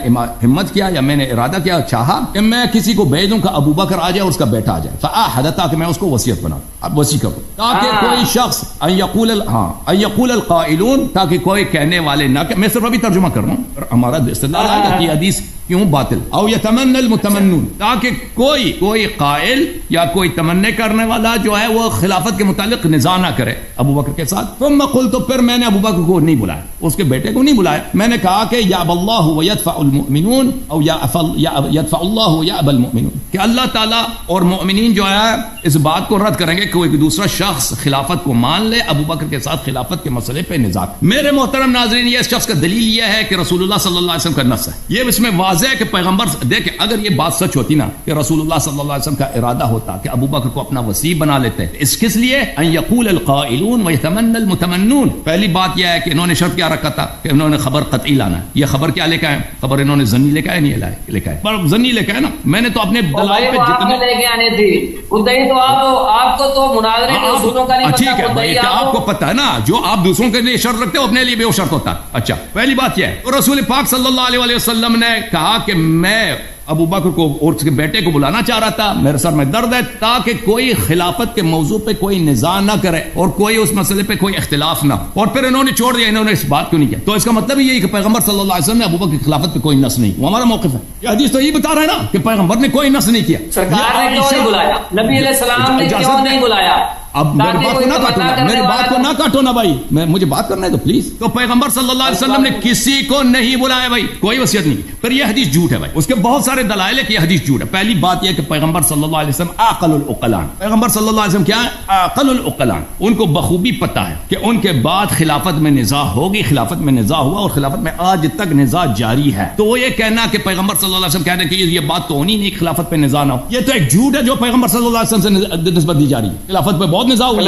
ہمت کیا یا میں نے ارادہ کیا, چاہا کہ میں کسی کو بھیج دوں کہ ابو بکر آ جائے اور اس کا بیٹا آ جائے, فاحد, تاکہ میں اس کو وصیت بناؤں, اب وصی کروں, تاکہ کوئی شخص ان یقول القائلون, تاکہ کوئی کہنے والے نہ کہ, میں صرف ابھی ترجمہ کر رہا ہوں, ہمارا استدلال آئے گا کہ حدیث کیوں باطل, او یتمنى المتمنون, تاکہ کوئی قائل یا کوئی تمنے کرنے والا جو ہے وہ خلافت کے متعلق نزاع نہ کرے ابو بکر کے ساتھ. ثم قلت, تو پھر میں نے ابو بکر کو نہیں بلایا, اس کے بیٹے کو نہیں بلایا, میں نے کہا کہ یا اللہ ویدفع المؤمنون او یدفع اللہ ویأبى المؤمنون, کہ اللہ تعالیٰ اور مؤمنین جو ہے اس بات کو رد کریں گے کہ کوئی دوسرا شخص خلافت کو مان لے ابو بکر کے ساتھ خلافت کے مسئلے پہ نزاع. میرے محترم ناظرین, یہ اس شخص کا دلیل یہ ہے کہ رسول اللہ صلی اللہ علیہ وسلم کا نص ہے, یہ اس میں واضح ہے کہ پیغمبر, دیکھیں اگر یہ بات سچ ہوتی نا کہ رسول اللہ صلی اللہ علیہ وسلم کا ارادہ ہوتا کہ ابو بکر کو اپنا وصی بنا لیتے, اس کس لیے, ان یقول القائلون ویتمنى المتمنون. پہلی بات یہ ہے کہ انہوں نے شرط کیا رکھا تھا کہ انہوں نے خبر قطعی لانا ہے. یہ خبر کیا لے کے آئے, خبر انہوں نے زنی لے کے آئے, نہیں لے کے آئے, پر زنی لے کے آئے نا. میں نے تو اپنے دلائل پہ جتنے لے کے آنے تھی ادھر, تو آپ کو تو مناظرے کے اصولوں کا نہیں پتہ. ٹھیک ہے بھائی, کہ آپ کو پتہ ہے نا, جو آپ دوسروں کے لیے شرط رکھتے ہو اپنے لیے بھی وہ شرط ہوتا ہے. اچھا, پہلی بات یہ ہے, تو رسول پاک صلی اللہ علیہ وسلم نے کہا کہ میں ابو بکر کو اور اس کے بیٹے کو بلانا چاہ رہا تھا, میرے سر میں درد ہے, تاکہ کوئی خلافت کے موضوع پہ کوئی نزاع نہ کرے اور کوئی اس مسئلے پہ کوئی اختلاف نہ ہو. اور پھر انہوں نے چھوڑ دیا, انہوں نے اس بات کیوں نہیں کیا, تو اس کا مطلب یہی کہ پیغمبر صلی اللہ علیہ وسلم نے ابو بکر کی خلافت پہ کوئی نص نہیں, وہ ہمارا موقف ہے. یہ حدیث تو یہی بتا رہا ہے نا کہ پیغمبر نے کوئی نص نہیں کیا. سرکار نے کیوں نہیں بلایا, نبی علیہ السلام نے کیوں نہیں بلایا؟ اب میری بات کو نہ کاٹو نا, میری بات کو نہ کاٹو نا بھائی, مجھے بات کرنا ہے تو پلیز. تو پیغمبر صلی اللہ علیہ وسلم نے کسی کو نہیں بلایا بھائی, کوئی وصیت نہیں. پھر یہ حدیث جھوٹ ہے بھائی, اس کے بہت سارے دلائل ہے کہ یہ حدیث جھوٹ ہے. پہلی بات یہ کہ پیغمبر صلی اللہ علیہ وسلم عاقل العقلان, پیغمبر صلی اللہ علیہ وسلم کیا ہے, عاقل العقلان, ان کو بخوبی پتہ ہے کہ ان کے بعد خلافت میں نزاع ہوگی, خلافت میں نزاع ہوا اور خلافت میں آج تک نزاع جاری ہے. تو وہ یہ کہنا کہ پیغمبر صلی اللہ علیہ وسلم کہنا کہ یہ بات تو ہونی نہیں خلافت پہ نزاع نہ ہو, یہ تو ایک جھوٹ ہے جو پیغمبر صلی اللہ علیہ وسلم سے نسبت دی جا رہی ہے. خلافت پہ بہت نزاع ہوا,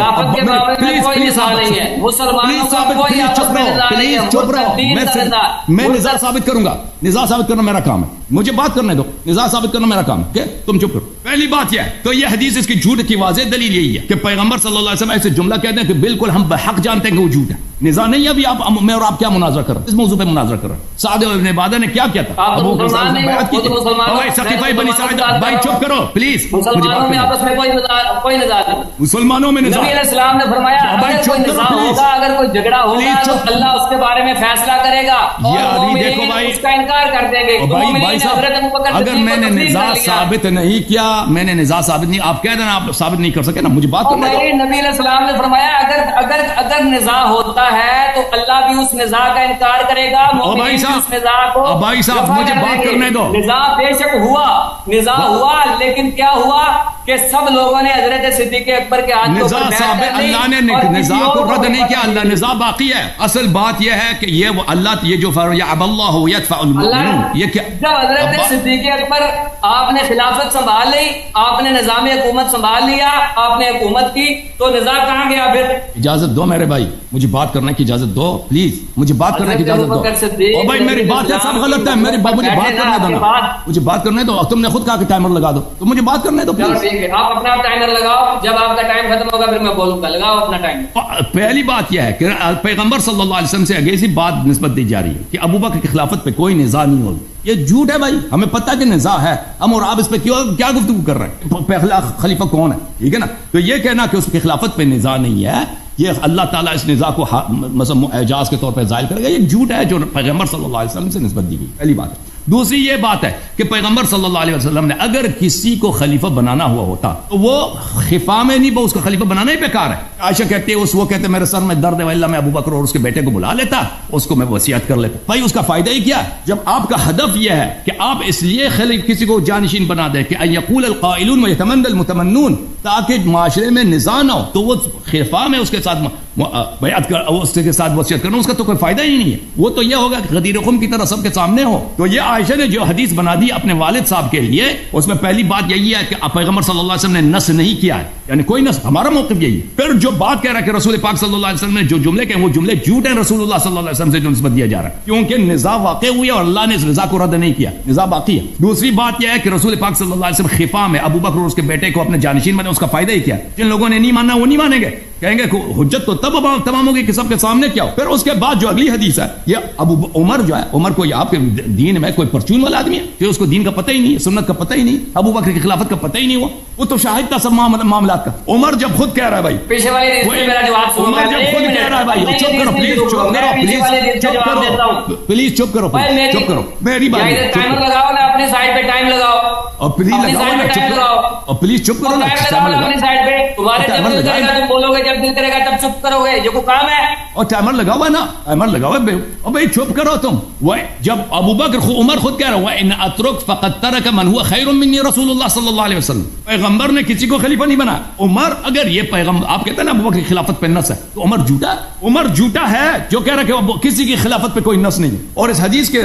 میں نزاع ثابت کروں گا, نزاع ثابت کرنا میرا کام ہے, مجھے بات کرنے دو, نزاع ثابت کرنا میرا کام ہے, تم چپ کرو. پہلی بات یہ ہے, تو یہ حدیث اس کی جھوٹ کی واضح دلیل یہی ہے کہ پیغمبر صلی اللہ علیہ وسلم ایسے جملہ کہتے ہیں کہ بالکل ہم بحق جانتے ہیں کہ وہ جھوٹ ہے, نزاع نہیں ہے. ابھی میں اور آپ کیا مناظرہ کر رہے ہیں, اس موضوع پہ مناظرہ کر رہے ہیں. سعد بن عبادہ نے کیا کیا تھا, بھائی چپ کرو پلیز, مسلمانوں میں نزاع, السلام نے فرمایا اگر کوئی جھگڑا ہوگا تو اللہ اس کے بارے میں فیصلہ کرے گا اور اس کا انکار کر دیں گے. اگر میں نے نزاع ثابت نہیں کیا, میں نے نزاع ثابت نہیں, آپ کہہ دینا آپ ثابت نہیں کر سکے نا, مجھے بات کرنے دو. نبی علیہ السلام نے فرمایا اگر نزاع ہوتا ہے تو اللہ بھی اس نزاع کا انکار کرے گا. بھائی صاحب مجھے بات کرنے دو. نزاع بے شک نزاع ہوا, لیکن کیا ہوا کہ سب لوگوں نے حضرت صدیق اکبر کے ہاتھ نزاع ثابت, اللہ نے نزاع کو رد نہیں کیا, اللہ نزاع باقی ہے. اصل بات یہ ہے کہ یہ اللہ یہ جو فرمایا اب اللہ یدفع المؤمنون, یہ کیا جب حضرت صدیق اکبر آپ نے خلافت سنبھال لی, آپ نے نظام حکومت سنبھال لیا, آپ نے حکومت کی, تو نزاع کہاں گیا پھر؟ اجازت دو میرے بھائی, مجھے بات کرنے کی اجازت دو پلیز, مجھے بات کرنے کی اجازت دو. او بھائی میری بات ہے سب غلط ہے, میری مجھے بات کرنے دو نا, مجھے بات کرنے دو. تم نے خود کہا کہ ٹائمر لگا دو, تو مجھے بات کرنے دو پلیز. آپ اپنا ٹائمر لگاؤ, جب آپ کا ٹائم ختم ہوگا پھر میں بولوں گا, لگاؤ اپنا ٹائم. پہلی بات یہ ہے کہ پیغمبر صلی اللہ علیہ وسلم سے آگے سی بات نسبت دی جا رہی ہے کہ ابو بکر کی خلافت پہ کوئی نزاع نہیں ہوگی, یہ جھوٹ ہے بھائی. ہمیں پتہ کہ نزاع ہے, ہم اور آپ اس پہ کیا گفتگو کر رہے ہیں, پہلا خلیفہ کون ہے, ٹھیک ہے نا. تو یہ کہنا کہ اس کی خلافت پہ نزاع نہیں ہے, یہ اللہ تعالیٰ اس نزاع کو اعجاز کے طور پہ ظاہر کرے گا, یہ جھوٹ ہے جو پیغمبر صلی اللہ علیہ وسلم سے نسبت دی گئی. پہلی بات ہے. دوسری یہ بات ہے کہ پیغمبر صلی اللہ علیہ وسلم نے اگر کسی کو خلیفہ بنانا ہوا ہوتا تو وہ خفا میں نہیں, اس کو خلیفہ بنانا ہی بیکار ہے. عائشہ کہتی ہے وہ کہتے میرے سر میں درد ہے, اللہ میں ابو بکر اور اس کے بیٹے کو بلا لیتا, اس کو میں وصیت کر لیتا. بھائی اس کا فائدہ ہی کیا, جب آپ کا ہدف یہ ہے کہ آپ اس لیے کسی کو جانشین بنا دیں کہ ان یقول القائلون ویتمنى المتمنون, تاکہ معاشرے میں نزاع نہ ہو، تو وہ خفا میں اس کے ساتھ بیعت کر، اس کے ساتھ وصیت کرنا، اس کا تو کوئی فائدہ ہی نہیں ہے. وہ تو یہ ہوگا کہ غدیر خم کی طرح سب کے سامنے ہو. تو یہ عائشہ نے جو حدیث بنا دی اپنے والد صاحب کے لیے، اس میں پہلی بات یہی ہے کہ پیغمبر صلی اللہ علیہ وسلم نے نص نہیں کیا ہے، یعنی کوئی نص. ہمارا موقف یہی ہے. پھر جو بات کہہ رہا ہے کہ رسول پاک صلی اللہ علیہ وسلم نے جو جملے کہے وہ جملے جھوٹ ہیں، رسول اللہ صلی اللہ علیہ وسلم سے جو نسبت دیا جا رہا ہے، کیونکہ نزاع واقع ہوئی ہے اور اللہ نے اس نزاع کو رد نہیں کیا، نزاع باقی ہے. دوسری بات یہ ہے کہ رسول پاک صلی اللہ علیہ وسلم خفا میں ابو بکر اور اس کے بیٹے کو اپنے جانشین بنے، اس کا فائدہ ہی کیا؟ جن لوگوں نے نہیں ماننا وہ نہیں مانیں گے، کہیں گے حجت تو تب تمام ہوگی کہ سب کے سامنے کیا ہو. پھر اس کے بعد جو اگلی حدیث ہے، یہ ابو عمر جو ہے، عمر کوئی آپ کے دین میں کوئی پرچون والا آدمی ہے کہ اس کو دین کا پتہ ہی نہیں ہے، سنت کا پتہ ہی نہیں، ابو بکر کی خلافت کا پتہ ہی نہیں ہوا، وہ تو شاہد تھا سب معاملات کا. عمر جب خود کہہ رہا ہے بھائی، پیچھے والے میرا جواب سنو، عمر جب خود کہہ رہا ہے بھائی، چپ کرو پلیز، چپ کرو پلیز، چپ کرو چپ کرو، میری بات ٹائمر لگاؤ نا، اپنی سائڈ پہ ٹائم لگاؤ، اور پلیز لگاؤ، پلیز چپ کرو نا، اپنی سائڈ پہ. تمہارے جب دل کرے گا تم بولو گے، جب دل کرے گا تب چپ کرو گے، یہ کوئی کام ہے؟ اور ٹائمر لگا ہوا نا، ٹائمر لگا ہوا ہے. اور بھائی چپ کرو تم. وہ جب ابو بکر عمر خود کہہ رہا ہے ان اترک فقد ترک من هو خیر منی رسول اللہ صلی اللہ علیہ وسلم، پیغمبر نے کسی کو خلیفہ نہیں بنایا. عمر اگر یہ پیغمبر آپ کہتے ہیں نا ابو بکر کی خلافت پہ نص ہے، تو عمر جھوٹا ہے؟ عمر جھوٹا ہے جو کہہ رہا ہے کہ کسی کی خلافت پہ کوئی نص نہیں ہے. اور اس حدیث کے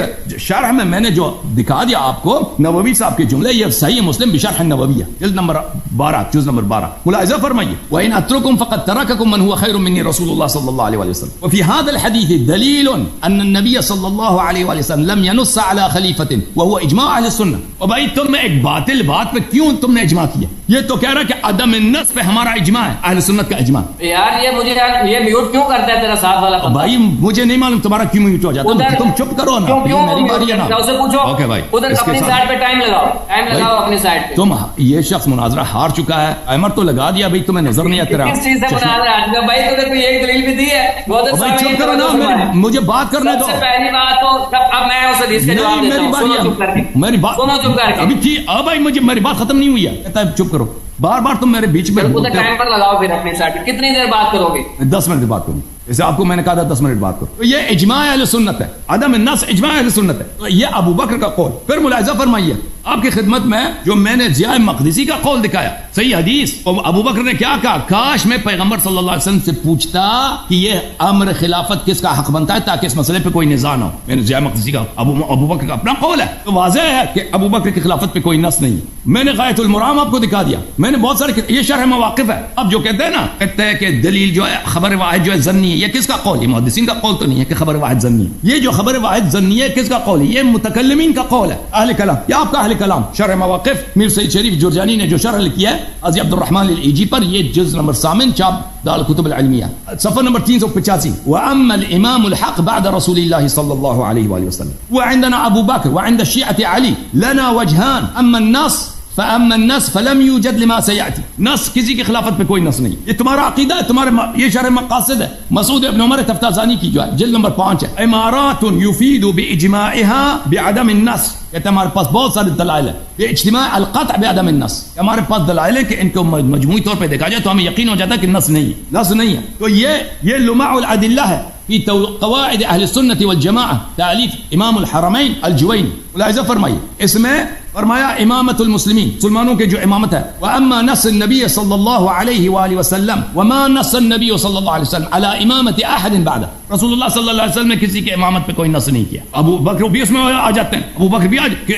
شرح میں نے جو دکھا دیا آپ کو، نووی صاحب کے جملے، یہ صحیح مسلم بشرح النووی ہے، جلد نمبر 12 جز نمبر 12. ملاحظہ فرمائیے وَإِنْ أَتْرُكُمْ فَقَدْ تَرَكَكُمْ مَنْ هُوَ خَيْرٌ مِنِّي رسول اللہ صلی اللہ علیہ وسلم. وفي هذا الحديث دليل أن النبي صلى الله عليه وسلم لم ينص على خليفة وهو إجماع أهل السنة. اور بھائی تم نے ایک باطل بات پہ کیوں تم نے اجماع کیا؟ یہ تو کہہ رہا کہ عدم النص پہ ہمارا اجماع ہے، اہل سنت کا اجماع. یار یہ مجھے یہ میوٹ کیوں کرتا ہے تیرا ساتھ والا؟ بھائی مجھے نہیں معلوم تمہارا کیوں میوٹ ہو جاتا ہے، تم چپ کرو نا، میری باری ہے نا. اسے پوچھو. اوکے بھائی، ادھر اپنی سائڈ پہ ٹائم لگاؤ، ٹائم لگاؤ اپنی سائڈ پہ. تم یہ شخص مناظرہ ہار چکا ہے، ٹائمر تو لگا دیا بھائی، تمہیں نظر نہیں آتا کس چیز سے مناظرہ ہار چکا بھائی؟ تو نے کوئی ایک دلیل بھی دی ہے؟ بھائی چپ کرو نا، مجھے بات کرنے دو. سب سے پہلی بات تو اب میں اس حدیث کے جواب دیتا ہوں. سنو چپ کر کے، میری بات سنو چپ کر کے. ابھی ٹھیک ہے بھائی، مجھے میری بات ختم نہیں ہوئی ہے، کہتا ہے چپ کرو. بار بار تم میرے بیچ میں ٹائم پر لگاؤ، پھر اپنے ساتھ کتنی دیر بات کرو گے؟ 10 منٹ بات کروں. جیسے آپ کو میں نے کہا تھا 10 منٹ بات کرو. تو یہ اجماع اہل سنت ہے، عدم النص اجماع اہل سنت ہے. تو یہ ابو بکر کا قول. پھر ملاحظہ فرمائیے آپ کی خدمت میں جو میں نے ضیاء مقدسی کا قول دکھایا، صحیح حدیث. ابو بکر نے کیا کہا؟ کاش میں پیغمبر صلی اللہ علیہ وسلم سے پوچھتا کہ یہ امر خلافت کس کا حق بنتا ہے تاکہ اس مسئلے پہ کوئی نزاع نہ ہو. میں نے ضیاء مقدسی کا ابو بکر کا اپنا قول ہے، تو واضح ہے کہ ابو بکر کی خلافت پہ کوئی نص نہیں. میں نے غایۃ المرام آپ کو دکھا دیا، میں نے بہت سارے، یہ شرح مواقف ہے. اب جو کہتے ہیں نا، کہتے ہیں کہ دلیل جو ہے خبر واحد جو ہے ظنی ہے، یہ کس کا قول ہے؟ محدثین کا قول تو نہیں ہے کہ خبر واحد ظنی ہے. یہ جو خبر واحد ظنی ہے کس کا قول ہے؟ یہ متکلمین کا قول ہے، اہل کلام. یا آپ کا اہل کلام شرح مواقف میر سید شریف جرجانی نے جو شرح کیا ہے قاضی عبد الرحمن الایجی پر، یہ جز نمبر 8 چاپ دار الکتب العلمیہ، صفحہ نمبر 385. واما الامام الحق بعد رسول الله صلى الله عليه واله وسلم وعندنا ابو بكر وعند الشيعة علي لنا وجهان. اما النص فاما النص فلم يوجد لما سياتي. نص کسی کی خلافت پہ کوئی نص نہیں. یہ تمہارا عقیدہ ہے، تمہارے یہ شرح مقاصد ہے، مسعود ابن عمر تفتازانی کی جو ہے جلد نمبر 5 ہے. امارات يفيد باجماعها بعدم النص. کہتے ہیں ہمارے پاس بہت سارے دلائل ہیں یہ اجتماع القطع بعدم النص، ہمارے پاس دلائل ہیں کہ ان کو مجموعی طور پہ دیکھا جائے تو ہمیں یقین ہو جاتا ہے کہ نص نہیں ہے، نص نہیں ہے. تو یہ لمع الادلہ ہے فی قواعد اہل السنت والجماعہ، تالیف امام الحرمین الجوینی. ملاحظہ فرمائیے اس میں فرمایا امامت المسلمین، مسلمانوں کے جو امامت ہے. واما نص النبی صلی اللہ علیہ وآلہ وسلم وما نص النبی صلی اللہ علیہ وسلم على امامت احد بعد. رسول اللہ صلی اللہ علیہ وسلم نے کسی کے امامت پہ کوئی نص نہیں کیا. ابو بکر بھی اس میں آ جاتے ہیں، ابو بکر بھی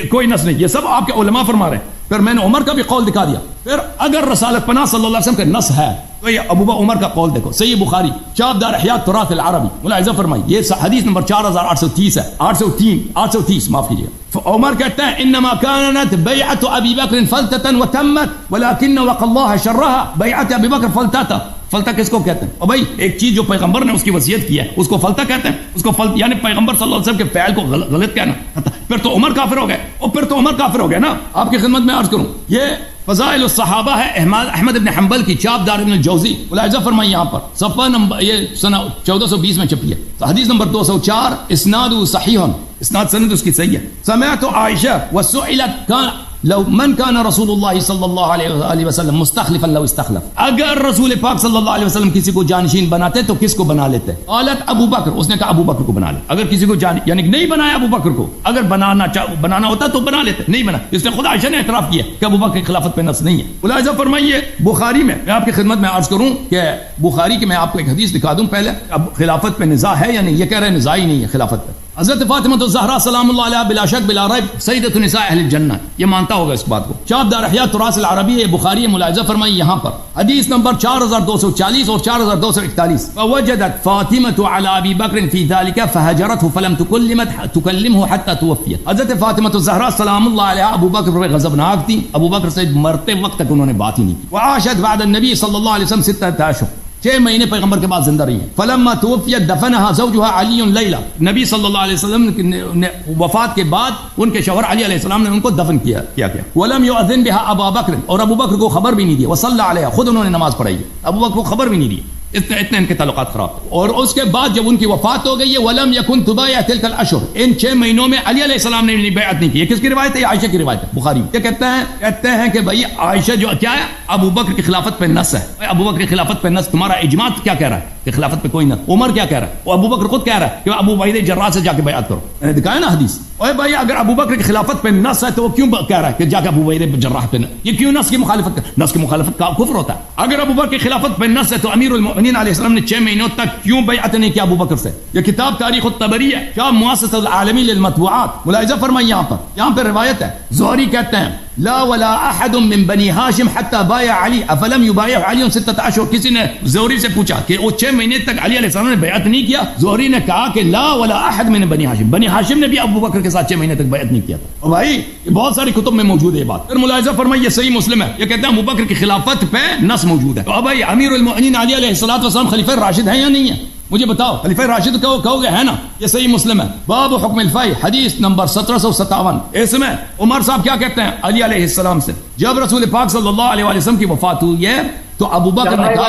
کوئی نص نہیں. یہ سب آپ کے علماء فرما رہے ہیں. پھر میں نے عمر کا بھی قول دکھا دیا. پھر اگر رسالت پناہ صلی اللہ علیہ وسلم کا نص ہے تو یہ ابو بکر عمر کا قول دیکھو، صحیح بخاری چاپ دار احیاء تراث العربی. ملاحظہ فرمائی یہ حدیث نمبر 4830 ہے، 830 معاف کیجیے. عمر کہتا ہے انما كانت بیعت ابی بکر فلتة وتمت ولكن وقى الله شرها. بیعت ابی بکر فلتة، فلتہ کس کو کہتے ہیں؟ اور بھائی ایک چیز جو پیغمبر نے اس کی وصیت کی ہے اس کو فلتہ کہتے ہیں، اس کو یعنی پیغمبر صلی اللہ علیہ وسلم کے فعل کو غلط کہنا. پھر تو عمر کافر ہو گئے، اور پھر تو عمر کافر ہو گئے نا. آپ کی خدمت میں عرض کروں یہ فضائل الصحابہ ہے احمد ابن حنبل کی، چاپ دار ابن الجوزی. ملاحظہ فرمائیے یہاں پر صفحہ نمبر یہ سنہ 1420 میں چھپی ہے، حدیث نمبر 204. اسناد صحیح، اسناد سند اس کی صحیح ہے. سمعت عائشہ وسئلت، لو من كان رسول اللہ صلی اللہ علیہ وسلم مستخلفا لو استخلف, اگر رسول پاک صلی اللہ علیہ وسلم کسی کو جانشین بناتے تو کس کو بنا لیتے؟ قالت ابو بکر, اس نے کہا ابو بکر کو بنا لے. اگر کسی کو یعنی نہیں بنایا ابو بکر کو, اگر بنانا ہوتا تو بنا لیتے, نہیں بنا. اس نے خود عائشہ نے اعتراف کیا کہ ابو بکر کی خلافت پہ نص نہیں ہے. ملاحظہ فرمائیے بخاری میں آپ کی خدمت میں عرض کروں کہ بخاری کی میں آپ کو ایک حدیث دکھا دوں پہلے. اب خلافت پہ نزاع ہے یا نہیں, یہ کہہ رہے ہیں نزاع ہی نہیں ہے خلافت پہ. حضرت فاطمہ الزہرا سلام اللہ علیہا بلا شک بلا ریب سیدۃ نساء اہل الجنہ, یہ مانتا ہوگا اس بات کو. چاپ دار احیاء تراث العربی بخاری ملاحظہ فرمائی یہاں پر حدیث نمبر 4240 اور 4241. فوجدت فاطمة على ابی بکر فی ذلك فهجرته فلم تكلمه حتى توفیت. حضرت فاطمہ الزہرا سلام اللہ علیہا ابو بکر پر غضبناک تھی, ابو بکر سے مرتے وقت تک انہوں نے بات ہی نہیں کی. وعاشت بعد النبی صلی اللہ علیہ وسلم 6 اشہر, 6 مہینے پیغمبر کے بعد زندہ رہی ہیں. فلما توفیت دفنها زوجها علی لیلا, نبی صلی اللہ علیہ وسلم نے وفات کے بعد ان کے شوہر علی علیہ السلام نے ان کو دفن کیا. ولم یؤذن بها ابا بکر, اور ابو بکر کو خبر بھی نہیں دی. وصلی علیہا, خود انہوں نے نماز پڑھائی ہے, ابو بکر کو خبر بھی نہیں دی. اتنے ان کے تعلقات خراب. اور اس کے بعد جب ان کی وفات ہو گئی ہے ولم یکن تبایع تلک الاشہر, ان 6 مہینوں میں علی علیہ السلام نے بیعت نہیں کی. یہ کس کی روایت ہے؟ یہ عائشہ کی روایت ہے بخاری میں. کیا کہتے ہیں کہ بھائی عائشہ جو کیا ہے, ابو بکر کی خلافت پہ نص ہے. ابو بکر کی خلافت پہ نص, تمہارا اجماع کیا کہہ رہا ہے کہ خلافت پہ کوئی نص؟ عمر کیا کہہ رہا ہے؟ وہ ابو بکر خود کہہ رہا ہے کہ ابو عبیدہ جراح سے جا کے بیعت کرو. میں نے دکھایا نا حدیث. اوے بھائی اگر ابو بکر کی خلافت پہ نص ہے تو وہ کیوں کہہ رہا ہے کہ جا کے ابو عبیدہ جراح پہ, یہ کیوں نص کی مخالفت کر؟ نص کی مخالفت کا کفر ہوتا ہے. اگر ابو بکر کی خلافت پہ نص ہے تو امیر المؤمنین علیہ السلام نے 6 مہینوں تک کیوں بیعت نہیں کیا ابو بکر سے؟ یہ کتاب تاریخ الطبری ہے, کیا مؤسسۃ العالمی للمطبوعات. ملاحظہ فرمائیے یہاں پر روایت ہے, زہری کہتے ہیں لا ولا احد من بنی ہاشم حتى بايع علی افلم يبايع علی 6 اشہر. کسی نے زہری سے پوچھا کہ وہ 6 مہینے تک علی علیہ السلام نے بیعت نہیں کیا. زہری نے کہا کہ لا ولا احد من بنی ہاشم, بنی ہاشم نے بھی ابو بکر کے ساتھ 6 مہینے تک بیعت نہیں کیا تھا. اور بھائی یہ بہت ساری کتب میں موجود ہے یہ بات. پھر ملاحظہ فرمائیے یہ صحیح مسلم ہے, یہ کہتے ہیں ابو بکر کی خلافت پہ نص موجود ہے. تو بھائی امیر المؤمنین علی علیہ السلام خلیفہ راشد ہیں یا نہیں ہے؟ مجھے بتاؤ. خلیفہ راشد کہو گے ہے نا, یہ صحیح مسلم ہے. باب حکم الفی حدیث نمبر 1757. اس میں عمر صاحب کیا کہتے ہیں علی علیہ السلام سے, جب رسول پاک صلی اللہ علیہ وسلم کی وفات ہوئی ہے تو ابو بکر نے کہا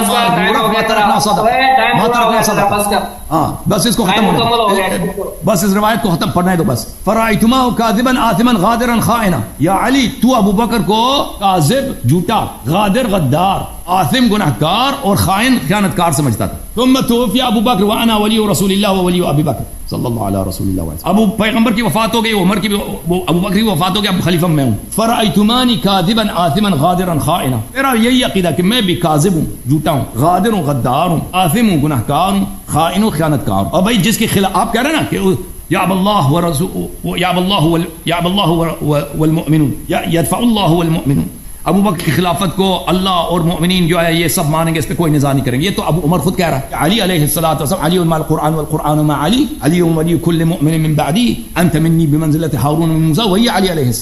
ہاں بس اس کو ختم ہونے, بس اس روایت کو ختم پڑھنا ہے تو بس. فرأیتماہ کاذبا آثما غادرا خائنا, یا علی تو ابو بکر کو کاذب جھوٹا, غادر غدار, آثم گناہگار اور خائن خیانت کار سمجھتا تھا. ثم توفی ابو بکر وانا ولی رسول اللہ ولی ابی بکر صلی اللہ علیہ رسول اللہ وسلم. ابو پیغمبر کی وفات ہو گئی, عمر کی ابو بکر کی وفات ہو گئی, اب خلیفہ میں ہوں. فرأیتمانی کاذبا آثما غادرا خائنا, میرا یہی عقیدہ کہ میں بھی کاذب ہوں, جھوٹا ہوں, غادر ہوں, غدار ہوں, آثم ہوں, گناہگار ہوں, خائن ہوں, خیانت کار ہوں. اور بھائی جس کے خلاف آپ کہہ رہے ہیں نا کہ یا اللہ ورسول یا اللہ والمؤمنون یدفع اللہ والمؤمنون, ابو بکر کی خلافت کو اللہ اور مؤمنین جو ہے یہ سب مانیں گے, اس پہ کوئی نزاع نہیں کریں گے. یہ تو ابو عمر خود کہہ رہا ہے. علی علیہ الصلوۃ والسلام علی مع القرآن والقرآن مع علی, علی ولی کل مؤمن من بعدی, انت منی بمنزلۃ ہارون من موسیٰ, وہی علی علیہ السلام.